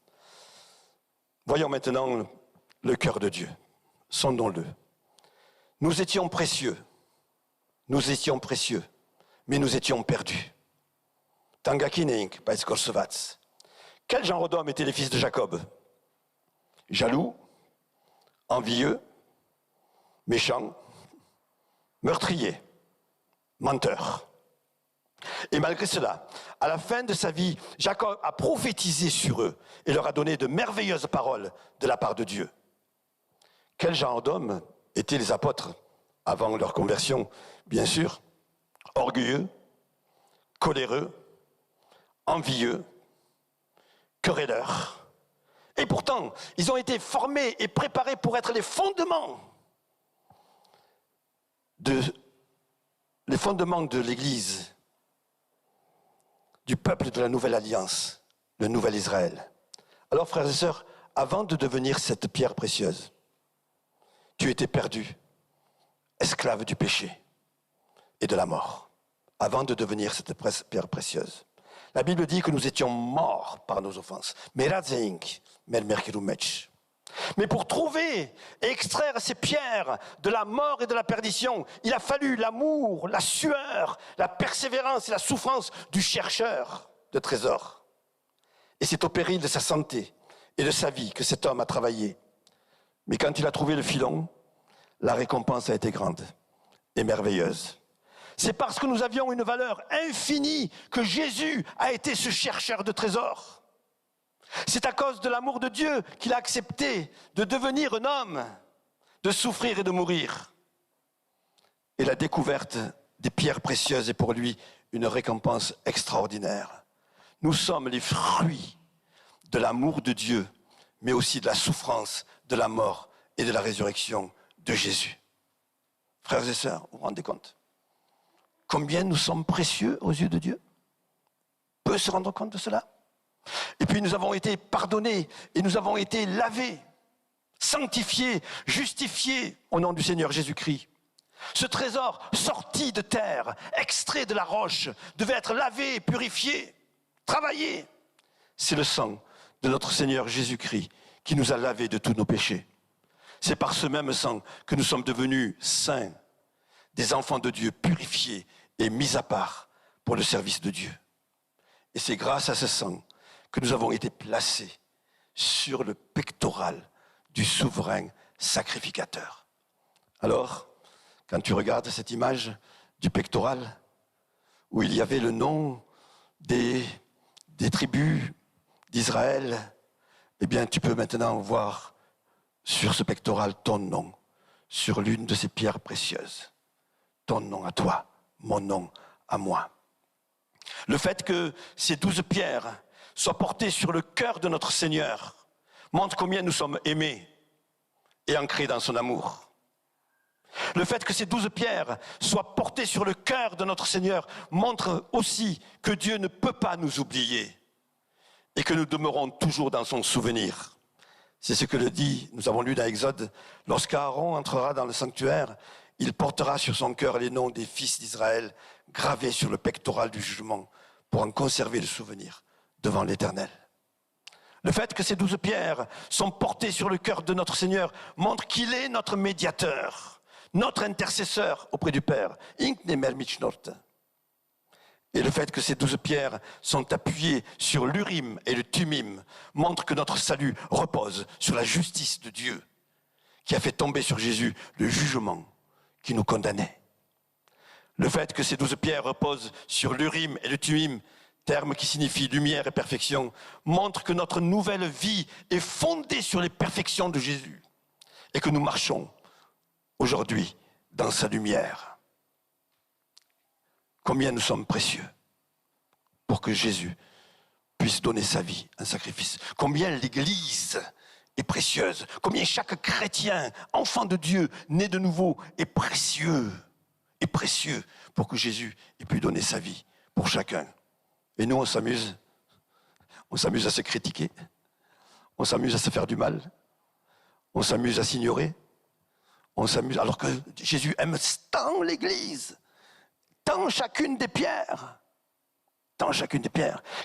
Voyons maintenant le cœur de Dieu. Sondons-le. Nous étions précieux. Nous étions précieux. Mais nous étions perdus. Tangakineink, Baïskorsovats. Quel genre d'hommes étaient les fils de Jacob? Jaloux, envieux, méchants, meurtriers, menteurs. Et malgré cela, à la fin de sa vie, Jacob a prophétisé sur eux et leur a donné de merveilleuses paroles de la part de Dieu. Quel genre d'hommes étaient les apôtres avant leur conversion? Bien sûr, orgueilleux, coléreux, envieux, querelleurs. Et pourtant, ils ont été formés et préparés pour être les fondements de l'Église, du peuple de la Nouvelle Alliance, le Nouvel Israël. Alors, frères et sœurs, avant de devenir cette pierre précieuse, tu étais perdu, esclave du péché et de la mort, avant de devenir cette pierre précieuse. La Bible dit que nous étions morts par nos offenses. Mais pour trouver et extraire ces pierres de la mort et de la perdition, il a fallu l'amour, la sueur, la persévérance et la souffrance du chercheur de trésors. Et c'est au péril de sa santé et de sa vie que cet homme a travaillé. Mais quand il a trouvé le filon, la récompense a été grande et merveilleuse. C'est parce que nous avions une valeur infinie que Jésus a été ce chercheur de trésors. C'est à cause de l'amour de Dieu qu'il a accepté de devenir un homme, de souffrir et de mourir. Et la découverte des pierres précieuses est pour lui une récompense extraordinaire. Nous sommes les fruits de l'amour de Dieu, mais aussi de la souffrance, de la mort et de la résurrection de Jésus. Frères et sœurs, vous vous rendez compte ? Combien nous sommes précieux aux yeux de Dieu? Peut se rendre compte de cela? Et puis nous avons été pardonnés et nous avons été lavés, sanctifiés, justifiés au nom du Seigneur Jésus-Christ. Ce trésor sorti de terre, extrait de la roche, devait être lavé, purifié, travaillé. C'est le sang de notre Seigneur Jésus-Christ qui nous a lavés de tous nos péchés. C'est par ce même sang que nous sommes devenus saints, des enfants de Dieu purifiés et mis à part pour le service de Dieu. Et c'est grâce à ce sang que nous avons été placés sur le pectoral du souverain sacrificateur. Alors, quand tu regardes cette image du pectoral, où il y avait le nom des tribus d'Israël, eh bien, tu peux maintenant voir sur ce pectoral ton nom, sur l'une de ces pierres précieuses. Ton nom à toi, mon nom à moi. Le fait que ces 12 pierres soient portées sur le cœur de notre Seigneur montre combien nous sommes aimés et ancrés dans son amour. Le fait que ces 12 pierres soient portées sur le cœur de notre Seigneur montre aussi que Dieu ne peut pas nous oublier et que nous demeurons toujours dans son souvenir. C'est ce que le dit, nous avons lu dans Exode, lorsqu'Aaron entrera dans le sanctuaire, il portera sur son cœur les noms des fils d'Israël gravés sur le pectoral du jugement pour en conserver le souvenir devant l'Éternel. Le fait que ces 12 pierres sont portées sur le cœur de notre Seigneur montre qu'il est notre médiateur, notre intercesseur auprès du Père. Et le fait que ces 12 pierres sont appuyées sur l'Urim et le Tumim montre que notre salut repose sur la justice de Dieu qui a fait tomber sur Jésus le jugement qui nous condamnait. Le fait que ces 12 pierres reposent sur l'Urim et le Tumim, termes qui signifient lumière et perfection, montre que notre nouvelle vie est fondée sur les perfections de Jésus et que nous marchons aujourd'hui dans sa lumière. Combien nous sommes précieux pour que Jésus puisse donner sa vie, un sacrifice. Combien l'Église est précieuse. Combien chaque chrétien, enfant de Dieu, né de nouveau, est précieux et précieux pour que Jésus ait pu donner sa vie pour chacun. Et nous, on s'amuse à se critiquer, on s'amuse à se faire du mal, on s'amuse à s'ignorer, on s'amuse, alors que Jésus aime tant l'Église, tant chacune des pierres.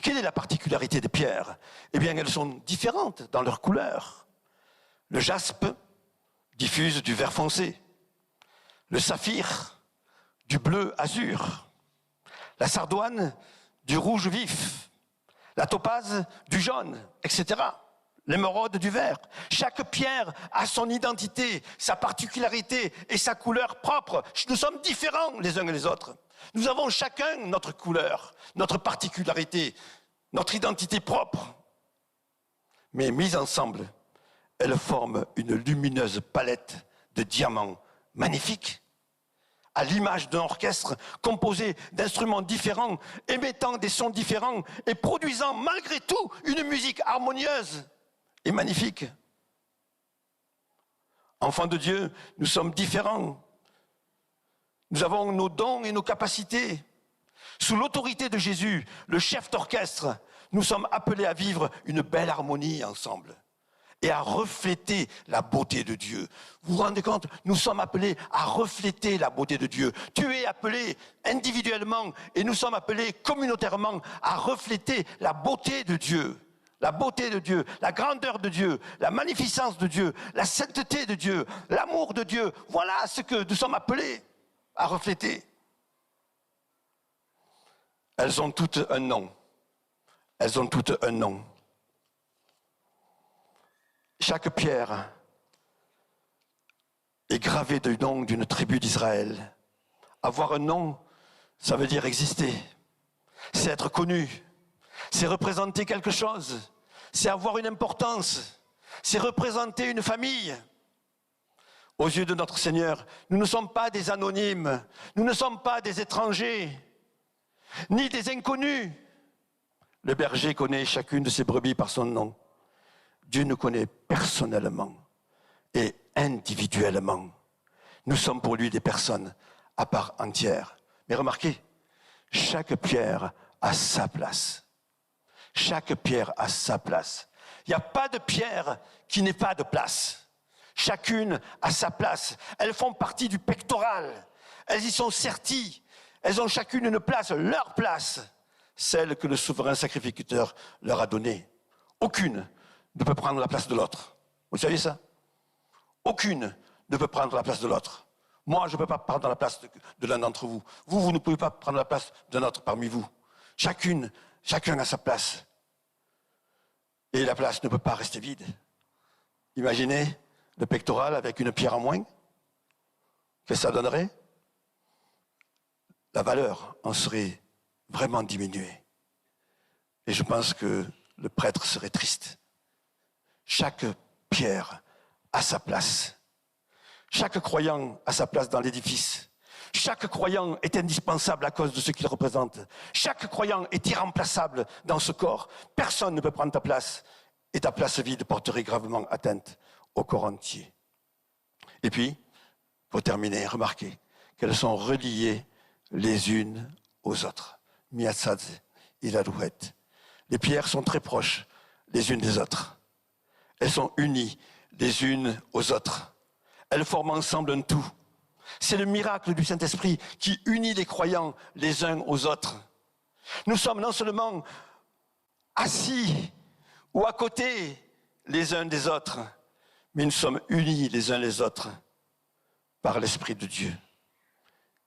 Quelle est la particularité des pierres? Eh bien, elles sont différentes dans leur couleur. Le jaspe diffuse du vert foncé, le saphir du bleu azur, la sardoine du rouge vif, la topaze du jaune, etc. L'émeraude du vert. Chaque pierre a son identité, sa particularité et sa couleur propre. Nous sommes différents les uns et les autres. Nous avons chacun notre couleur, notre particularité, notre identité propre. Mais mises ensemble, elles forment une lumineuse palette de diamants magnifiques, à l'image d'un orchestre composé d'instruments différents, émettant des sons différents et produisant malgré tout une musique harmonieuse et magnifique. Enfants de Dieu, nous sommes différents. Nous avons nos dons et nos capacités. Sous l'autorité de Jésus, le chef d'orchestre, nous sommes appelés à vivre une belle harmonie ensemble et à refléter la beauté de Dieu. Vous vous rendez compte? Nous sommes appelés à refléter la beauté de Dieu. Tu es appelé individuellement et nous sommes appelés communautairement à refléter la beauté de Dieu. La beauté de Dieu, la grandeur de Dieu, la magnificence de Dieu, la sainteté de Dieu, l'amour de Dieu. Voilà ce que nous sommes appelés à refléter. Elles ont toutes un nom. Elles ont toutes un nom. Chaque pierre est gravée du nom d'une tribu d'Israël. Avoir un nom, ça veut dire exister. C'est être connu. C'est représenter quelque chose. C'est avoir une importance. C'est représenter une famille. Aux yeux de notre Seigneur, nous ne sommes pas des anonymes. Nous ne sommes pas des étrangers, ni des inconnus. Le berger connaît chacune de ses brebis par son nom. Dieu nous connaît personnellement et individuellement. Nous sommes pour lui des personnes à part entière. Mais remarquez, chaque pierre a sa place. Chaque pierre a sa place. Il n'y a pas de pierre qui n'ait pas de place. Chacune a sa place. Elles font partie du pectoral. Elles y sont serties. Elles ont chacune une place, leur place, celle que le souverain sacrificateur leur a donnée. Aucune ne peut prendre la place de l'autre. Vous savez ça? Aucune ne peut prendre la place de l'autre. Moi, je ne peux pas prendre la place de l'un d'entre vous. Vous ne pouvez pas prendre la place d'un autre parmi vous. Chacun a sa place. Et la place ne peut pas rester vide. Imaginez le pectoral avec une pierre en moins. Qu'est-ce que ça donnerait? La valeur en serait vraiment diminuée. Et je pense que le prêtre serait triste. Chaque pierre a sa place. Chaque croyant a sa place dans l'édifice. Chaque croyant est indispensable à cause de ce qu'il représente. Chaque croyant est irremplaçable dans ce corps. Personne ne peut prendre ta place. Et ta place vide porterait gravement atteinte au corps entier. Et puis, pour terminer, remarquez qu'elles sont reliées les unes aux autres. Miatzadze et la rouette. Les pierres sont très proches les unes des autres. Elles sont unies les unes aux autres. Elles forment ensemble un tout. C'est le miracle du Saint-Esprit qui unit les croyants les uns aux autres. Nous sommes non seulement assis ou à côté les uns des autres, mais nous sommes unis les uns les autres par l'Esprit de Dieu.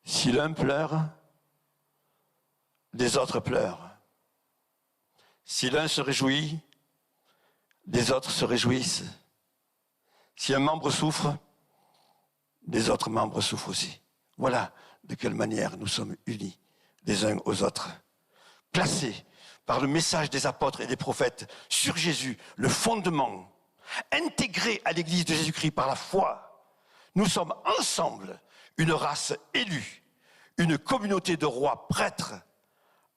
Si l'un pleure, les autres pleurent. Si l'un se réjouit, les autres se réjouissent. Si un membre souffre, les autres membres souffrent aussi. Voilà de quelle manière nous sommes unis les uns aux autres. Placés par le message des apôtres et des prophètes sur Jésus, le fondement, intégrés à l'Église de Jésus-Christ par la foi, nous sommes ensemble une race élue, une communauté de rois prêtres,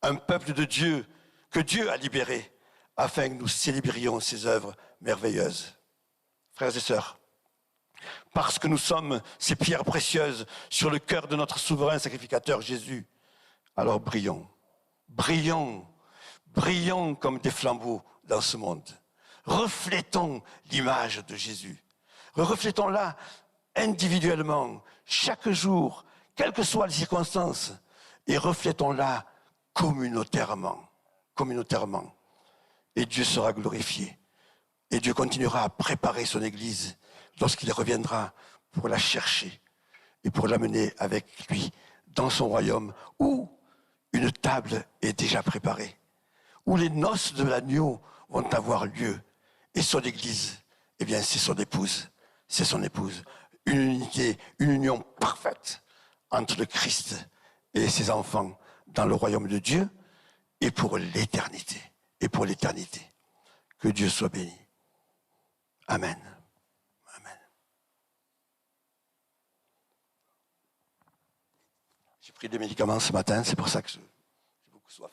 un peuple de Dieu que Dieu a libéré afin que nous célébrions ses œuvres merveilleuses. Frères et sœurs, Parce que nous sommes ces pierres précieuses sur le cœur de notre souverain sacrificateur Jésus. Alors brillons, brillons, brillons comme des flambeaux dans ce monde. Reflétons l'image de Jésus. Reflétons-la individuellement, chaque jour, quelles que soient les circonstances, et reflétons-la communautairement. Communautairement. Et Dieu sera glorifié. Et Dieu continuera à préparer son Église lorsqu'il reviendra pour la chercher et pour l'amener avec lui dans son royaume où une table est déjà préparée, où les noces de l'agneau vont avoir lieu. Et son Église, eh bien, c'est son épouse. C'est son épouse. Une unité, une union parfaite entre le Christ et ses enfants dans le royaume de Dieu et pour l'éternité. Et pour l'éternité. Que Dieu soit béni. Amen. Amen. J'ai pris des médicaments ce matin, c'est pour ça que j'ai beaucoup soif.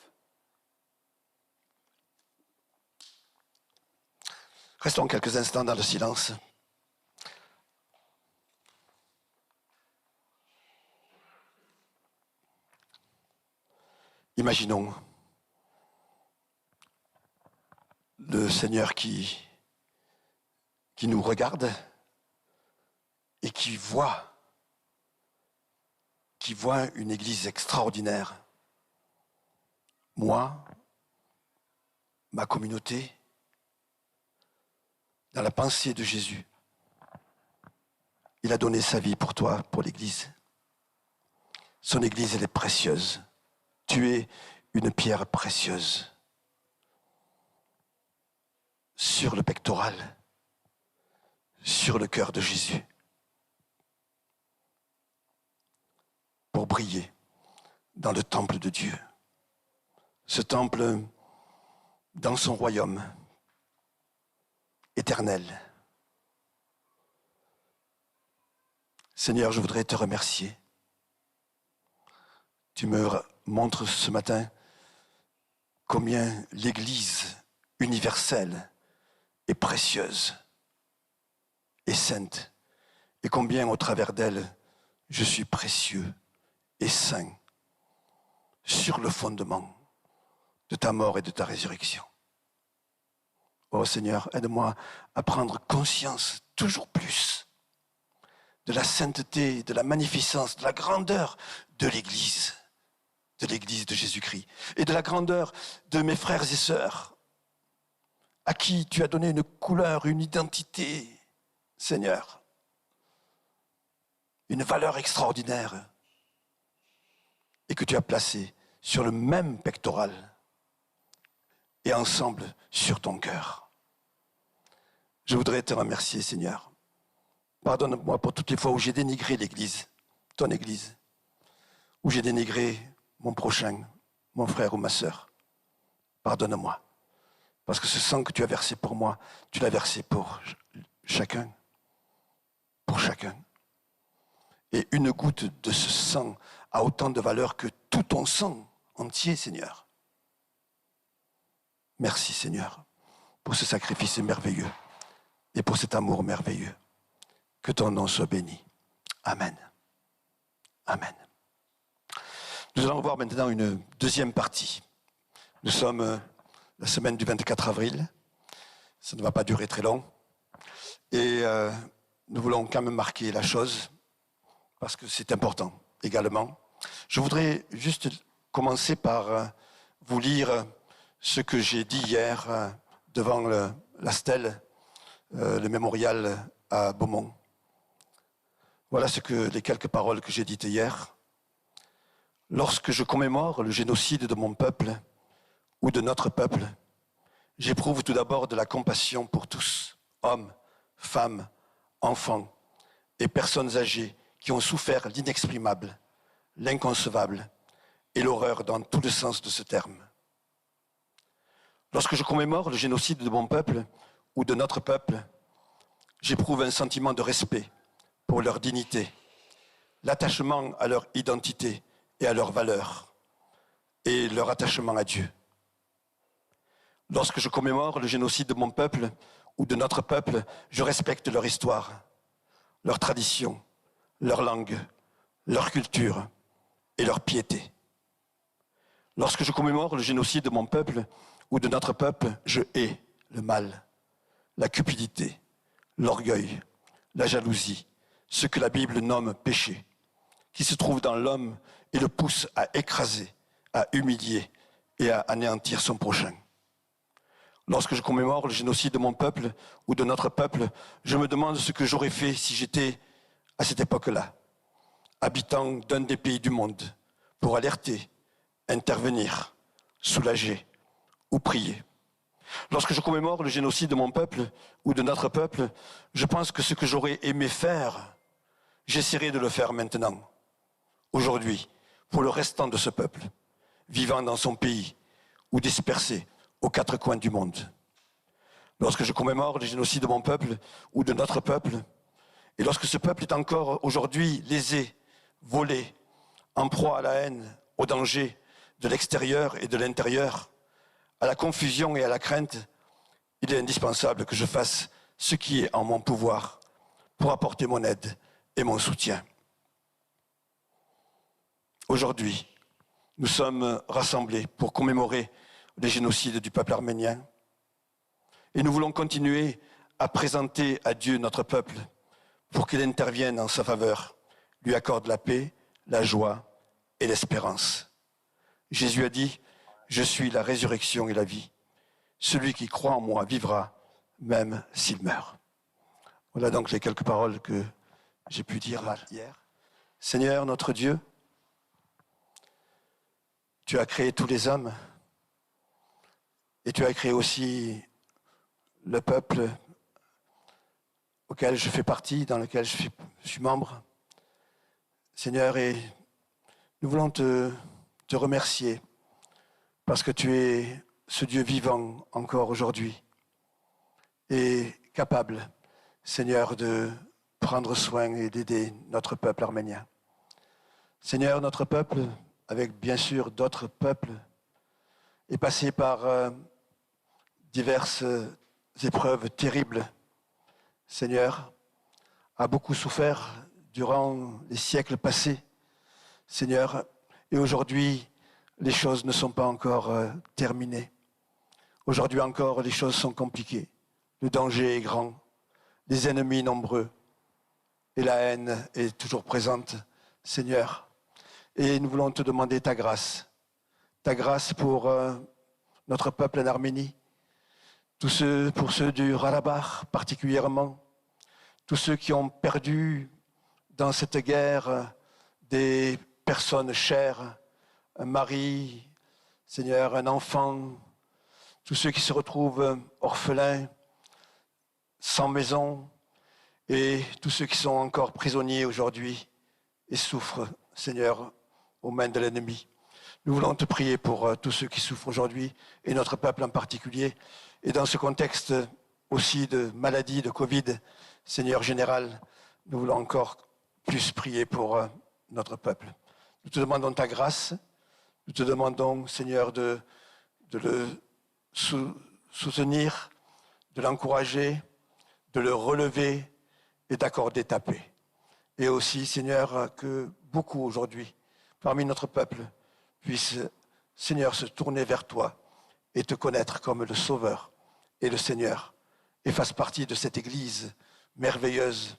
Restons quelques instants dans le silence. Imaginons le Seigneur qui nous regarde et qui voit une église extraordinaire. Moi, ma communauté, dans la pensée de Jésus, il a donné sa vie pour toi, pour l'église. Son église, elle est précieuse. Tu es une pierre précieuse sur le pectoral, sur le cœur de Jésus, pour briller dans le temple de Dieu. Ce temple dans son royaume éternel. Seigneur, je voudrais te remercier. Tu me montres ce matin combien l'Église universelle est précieuse et sainte, et combien au travers d'elle, je suis précieux et saint sur le fondement de ta mort et de ta résurrection. Oh Seigneur, aide-moi à prendre conscience toujours plus de la sainteté, de la magnificence, de la grandeur de l'Église de Jésus-Christ, et de la grandeur de mes frères et sœurs, à qui tu as donné une couleur, une identité, Seigneur, une valeur extraordinaire, et que tu as placée sur le même pectoral, et ensemble sur ton cœur. Je voudrais te remercier, Seigneur. Pardonne-moi pour toutes les fois où j'ai dénigré l'Église, ton Église, où j'ai dénigré mon prochain, mon frère ou ma sœur. Pardonne-moi. Parce que ce sang que tu as versé pour moi, tu l'as versé pour chacun. Pour chacun. Et une goutte de ce sang a autant de valeur que tout ton sang entier, Seigneur. Merci, Seigneur, pour ce sacrifice merveilleux et pour cet amour merveilleux. Que ton nom soit béni. Amen. Amen. Nous allons voir maintenant une deuxième partie. Nous sommes la semaine du 24 avril. Ça ne va pas durer très long. Et nous voulons quand même marquer la chose, parce que c'est important également. Je voudrais juste commencer par vous lire ce que j'ai dit hier devant la stèle, le mémorial à Beaumont. Voilà les quelques paroles que j'ai dites hier. Lorsque je commémore le génocide de mon peuple ou de notre peuple, j'éprouve tout d'abord de la compassion pour tous, hommes, femmes, enfants et personnes âgées qui ont souffert l'inexprimable, l'inconcevable et l'horreur dans tout le sens de ce terme. Lorsque je commémore le génocide de mon peuple ou de notre peuple, j'éprouve un sentiment de respect pour leur dignité, l'attachement à leur identité et à leurs valeurs, et leur attachement à Dieu. Lorsque je commémore le génocide de mon peuple ou de notre peuple, je respecte leur histoire, leur tradition, leur langue, leur culture et leur piété. Lorsque je commémore le génocide de mon peuple ou de notre peuple, je hais le mal, la cupidité, l'orgueil, la jalousie, ce que la Bible nomme péché, qui se trouve dans l'homme et le pousse à écraser, à humilier et à anéantir son prochain. Lorsque je commémore le génocide de mon peuple ou de notre peuple, je me demande ce que j'aurais fait si j'étais, à cette époque-là, habitant d'un des pays du monde, pour alerter, intervenir, soulager ou prier. Lorsque je commémore le génocide de mon peuple ou de notre peuple, je pense que ce que j'aurais aimé faire, j'essaierai de le faire maintenant, aujourd'hui, pour le restant de ce peuple, vivant dans son pays ou dispersé aux quatre coins du monde. Lorsque je commémore le génocide de mon peuple ou de notre peuple, et lorsque ce peuple est encore aujourd'hui lésé, volé, en proie à la haine, au danger de l'extérieur et de l'intérieur, à la confusion et à la crainte, il est indispensable que je fasse ce qui est en mon pouvoir pour apporter mon aide et mon soutien. Aujourd'hui, nous sommes rassemblés pour commémorer le génocide du peuple arménien et nous voulons continuer à présenter à Dieu notre peuple pour qu'il intervienne en sa faveur, lui accorde la paix, la joie et l'espérance. Jésus a dit « Je suis la résurrection et la vie. Celui qui croit en moi vivra, même s'il meurt. » Voilà donc les quelques paroles que j'ai pu dire hier. Seigneur, notre Dieu, tu as créé tous les hommes et tu as créé aussi le peuple auquel je fais partie, dans lequel je suis membre. Seigneur, et nous voulons te remercier parce que tu es ce Dieu vivant encore aujourd'hui et capable, Seigneur, de prendre soin et d'aider notre peuple arménien. Seigneur, notre peuple, avec bien sûr d'autres peuples, est passé par diverses épreuves terribles. Seigneur, a beaucoup souffert durant les siècles passés. Seigneur, et aujourd'hui, les choses ne sont pas encore terminées. Aujourd'hui encore, les choses sont compliquées. Le danger est grand, les ennemis nombreux, et la haine est toujours présente, Seigneur. Et nous voulons te demander ta grâce pour notre peuple en Arménie, pour ceux du Karabakh particulièrement, tous ceux qui ont perdu dans cette guerre des personnes chères, un mari, Seigneur, un enfant, tous ceux qui se retrouvent orphelins, sans maison, et tous ceux qui sont encore prisonniers aujourd'hui et souffrent, Seigneur, aux mains de l'ennemi. Nous voulons te prier pour tous ceux qui souffrent aujourd'hui, et notre peuple en particulier. Et dans ce contexte aussi de maladie, de Covid, Seigneur général, nous voulons encore plus prier pour notre peuple. Nous te demandons ta grâce, nous te demandons, Seigneur, de le soutenir, de l'encourager, de le relever et d'accorder ta paix. Et aussi, Seigneur, que beaucoup aujourd'hui, parmi notre peuple, puissent, Seigneur, se tourner vers toi et te connaître comme le Sauveur et le Seigneur, et fassent partie de cette Église merveilleuse,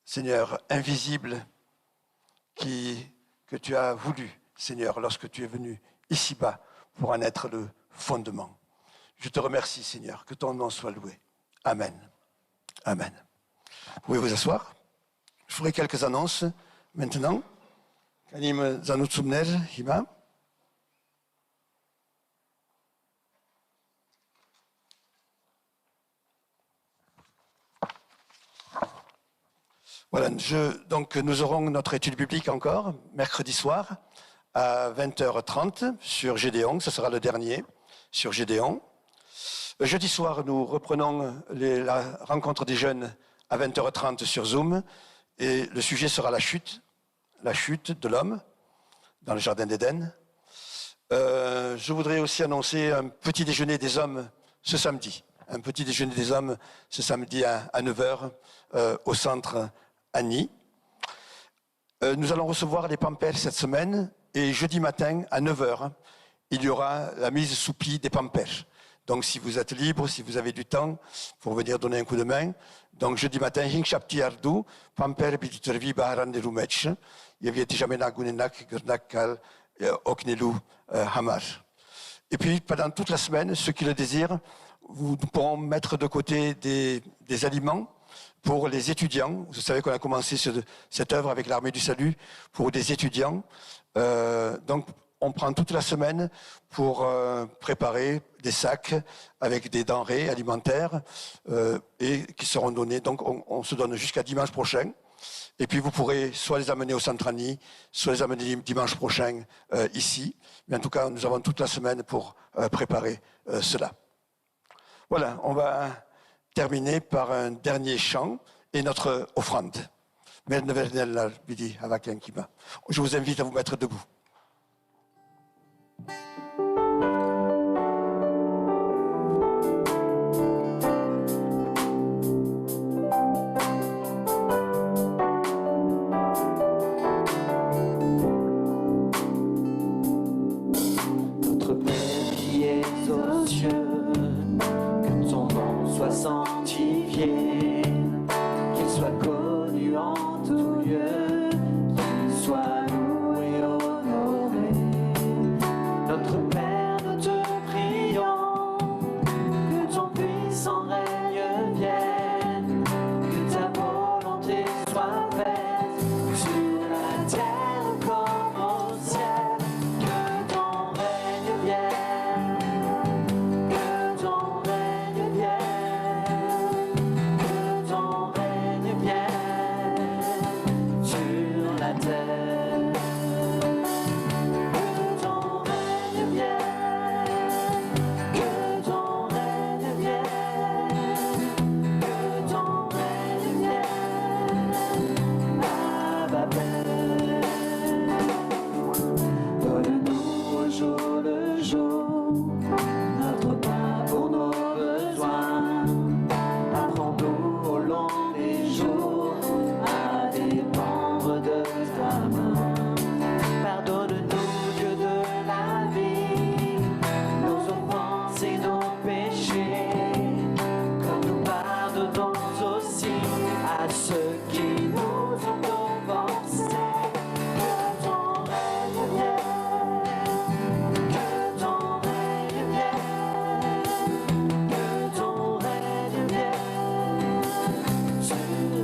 Seigneur, invisible, que tu as voulu, Seigneur, lorsque tu es venu ici-bas pour en être le fondement. Je te remercie, Seigneur, que ton nom soit loué. Amen. Amen. Vous pouvez vous asseoir. Je ferai quelques annonces maintenant. Kanim Zanutsumner, Hima. Voilà, donc nous aurons notre étude biblique encore, mercredi soir, à 20h30 sur Gédéon, ce sera le dernier sur Gédéon. Jeudi soir, nous reprenons la rencontre des jeunes à 20h30 sur Zoom, et le sujet sera la chute de l'homme dans le jardin d'Éden. Je voudrais aussi annoncer un petit déjeuner des hommes ce samedi, un petit déjeuner des hommes ce samedi à 9 heures au centre Annie. Nous allons recevoir les Pampers cette semaine et jeudi matin à 9 heures, il y aura la mise sous pli des Pampers. Donc si vous êtes libre, si vous avez du temps, pour venir donner un coup de main. Donc jeudi matin, Hinkshapti Ardu, Pamper Biditervi Baharan de Rumech, Yavieti Jamena Gunenak, Gernakal, Oknelu, Hamar. Et puis pendant toute la semaine, ceux qui le désirent, nous pourrons mettre de côté des aliments pour les étudiants. Vous savez qu'on a commencé cette œuvre avec l'Armée du Salut pour des étudiants. Donc on prend toute la semaine pour préparer des sacs avec des denrées alimentaires et qui seront donnés. Donc on se donne jusqu'à dimanche prochain. Et puis vous pourrez soit les amener au Centre Annie, soit les amener dimanche prochain ici. Mais en tout cas, nous avons toute la semaine pour préparer cela. Voilà, on va terminer par un dernier chant et notre offrande. Je vous invite à vous mettre debout. Notre Père qui es aux cieux, que ton nom soit sanctifié, qu'il soit connu en tout lieu, qu'il soit loué, honoré. Notre Père, nous te prions, que ton puissant règne vienne, que ta volonté soit faite sur la terre comme au ciel, que ton règne vienne, que ton règne vienne, que ton règne vienne sur la terre. Que ton règne vienne, que ton règne vienne, que ton règne vienne à Babel. Donne-nous au jour le jour notre pain pour nos besoins. Apprends-nous au long des jours à dépendre de ta main. Pardonne-nous, Dieu de la vie, nos offenses et nos péchés, comme nous pardonnons aussi à ceux qui nous ont offensés. Que ton règne vienne, que ton règne vienne, que ton règne vienne sur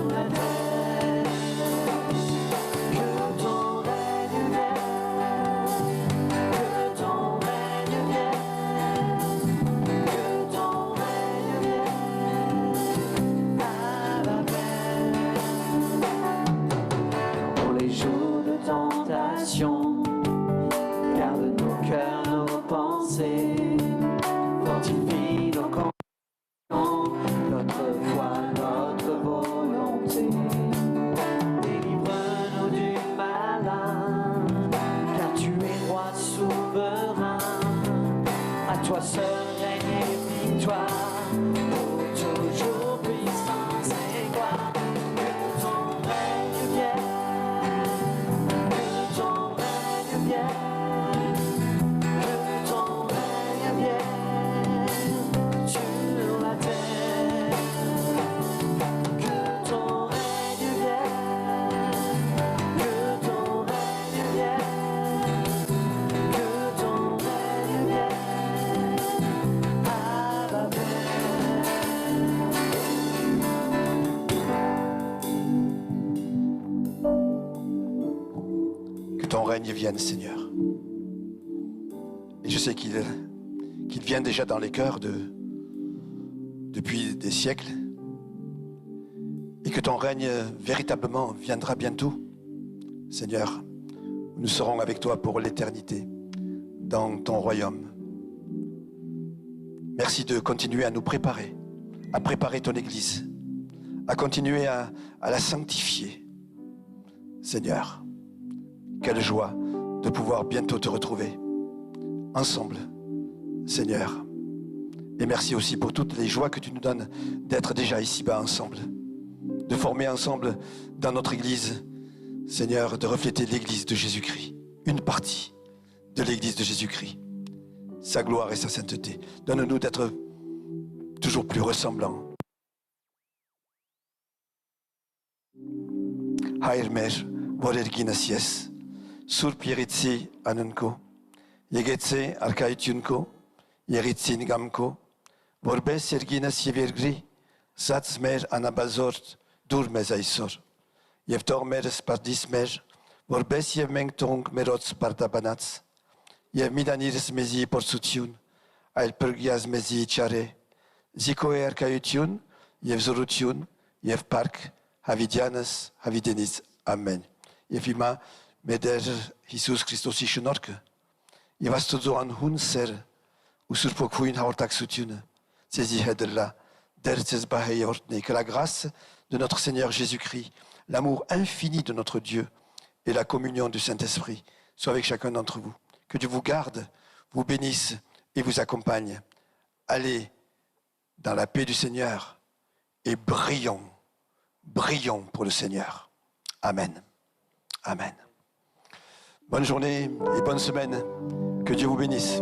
la terre. Que ton règne vienne, que ton règne vienne, que ton règne vienne à Babel. Pour les jours de tentation, garde nos cœurs, nos pensées, fortifie nos compagnons, notre foi, notre volonté. Délivre-nous du malin, car tu es roi souverain. À toi seul règne et victoire, pour toujours puissance et gloire. Que ton règne vienne, que ton règne vienne, que ton règne vienne sur la terre. Que ton règne vienne, que ton règne vienne, que ton règne vienne à Babel. Que ton règne vienne, Seigneur. Et je sais qu'il vient déjà dans les cœurs depuis des siècles. Et que ton règne véritablement viendra bientôt, Seigneur. Nous serons avec toi pour l'éternité, dans ton royaume. Merci de continuer à nous préparer, à préparer ton Église, à continuer à la sanctifier. Seigneur, quelle joie de pouvoir bientôt te retrouver ensemble, Seigneur, Et merci aussi pour toutes les joies que tu nous donnes d'être déjà ici-bas ensemble, de former ensemble dans notre Église, Seigneur, de refléter l'Église de Jésus-Christ, une partie de l'Église de Jésus-Christ, sa gloire et sa sainteté. Donne-nous d'être toujours plus ressemblants. Hayır mer, vorerginas yes, sur pieritsi anunko, yegetsi arkaitunko, yeritsin gamko, vorbe serginas yevergri, sats mer anabazort, dur mezaisor. Yevtor mer spardis mer, vorbes yevmengtong merots pardabanats, yevmidaniris mezi porsutyun, ail pergias mezi chare, zikoe arkaityun, yevzorutyun, yevpark, Havidianas, Havidenis, Amen. Yefima, meder Jesus Christos ishonorke. Yevastozo an hun ser, usurpok fuin haortak sutune. Sezi hedella, derces baheyortne. Que la grâce de notre Seigneur Jésus-Christ, l'amour infini de notre Dieu et la communion du Saint-Esprit soient avec chacun d'entre vous. Que Dieu vous garde, vous bénisse et vous accompagne. Allez dans la paix du Seigneur et brillons pour le Seigneur. Amen. Amen. Bonne journée et bonne semaine. Que Dieu vous bénisse.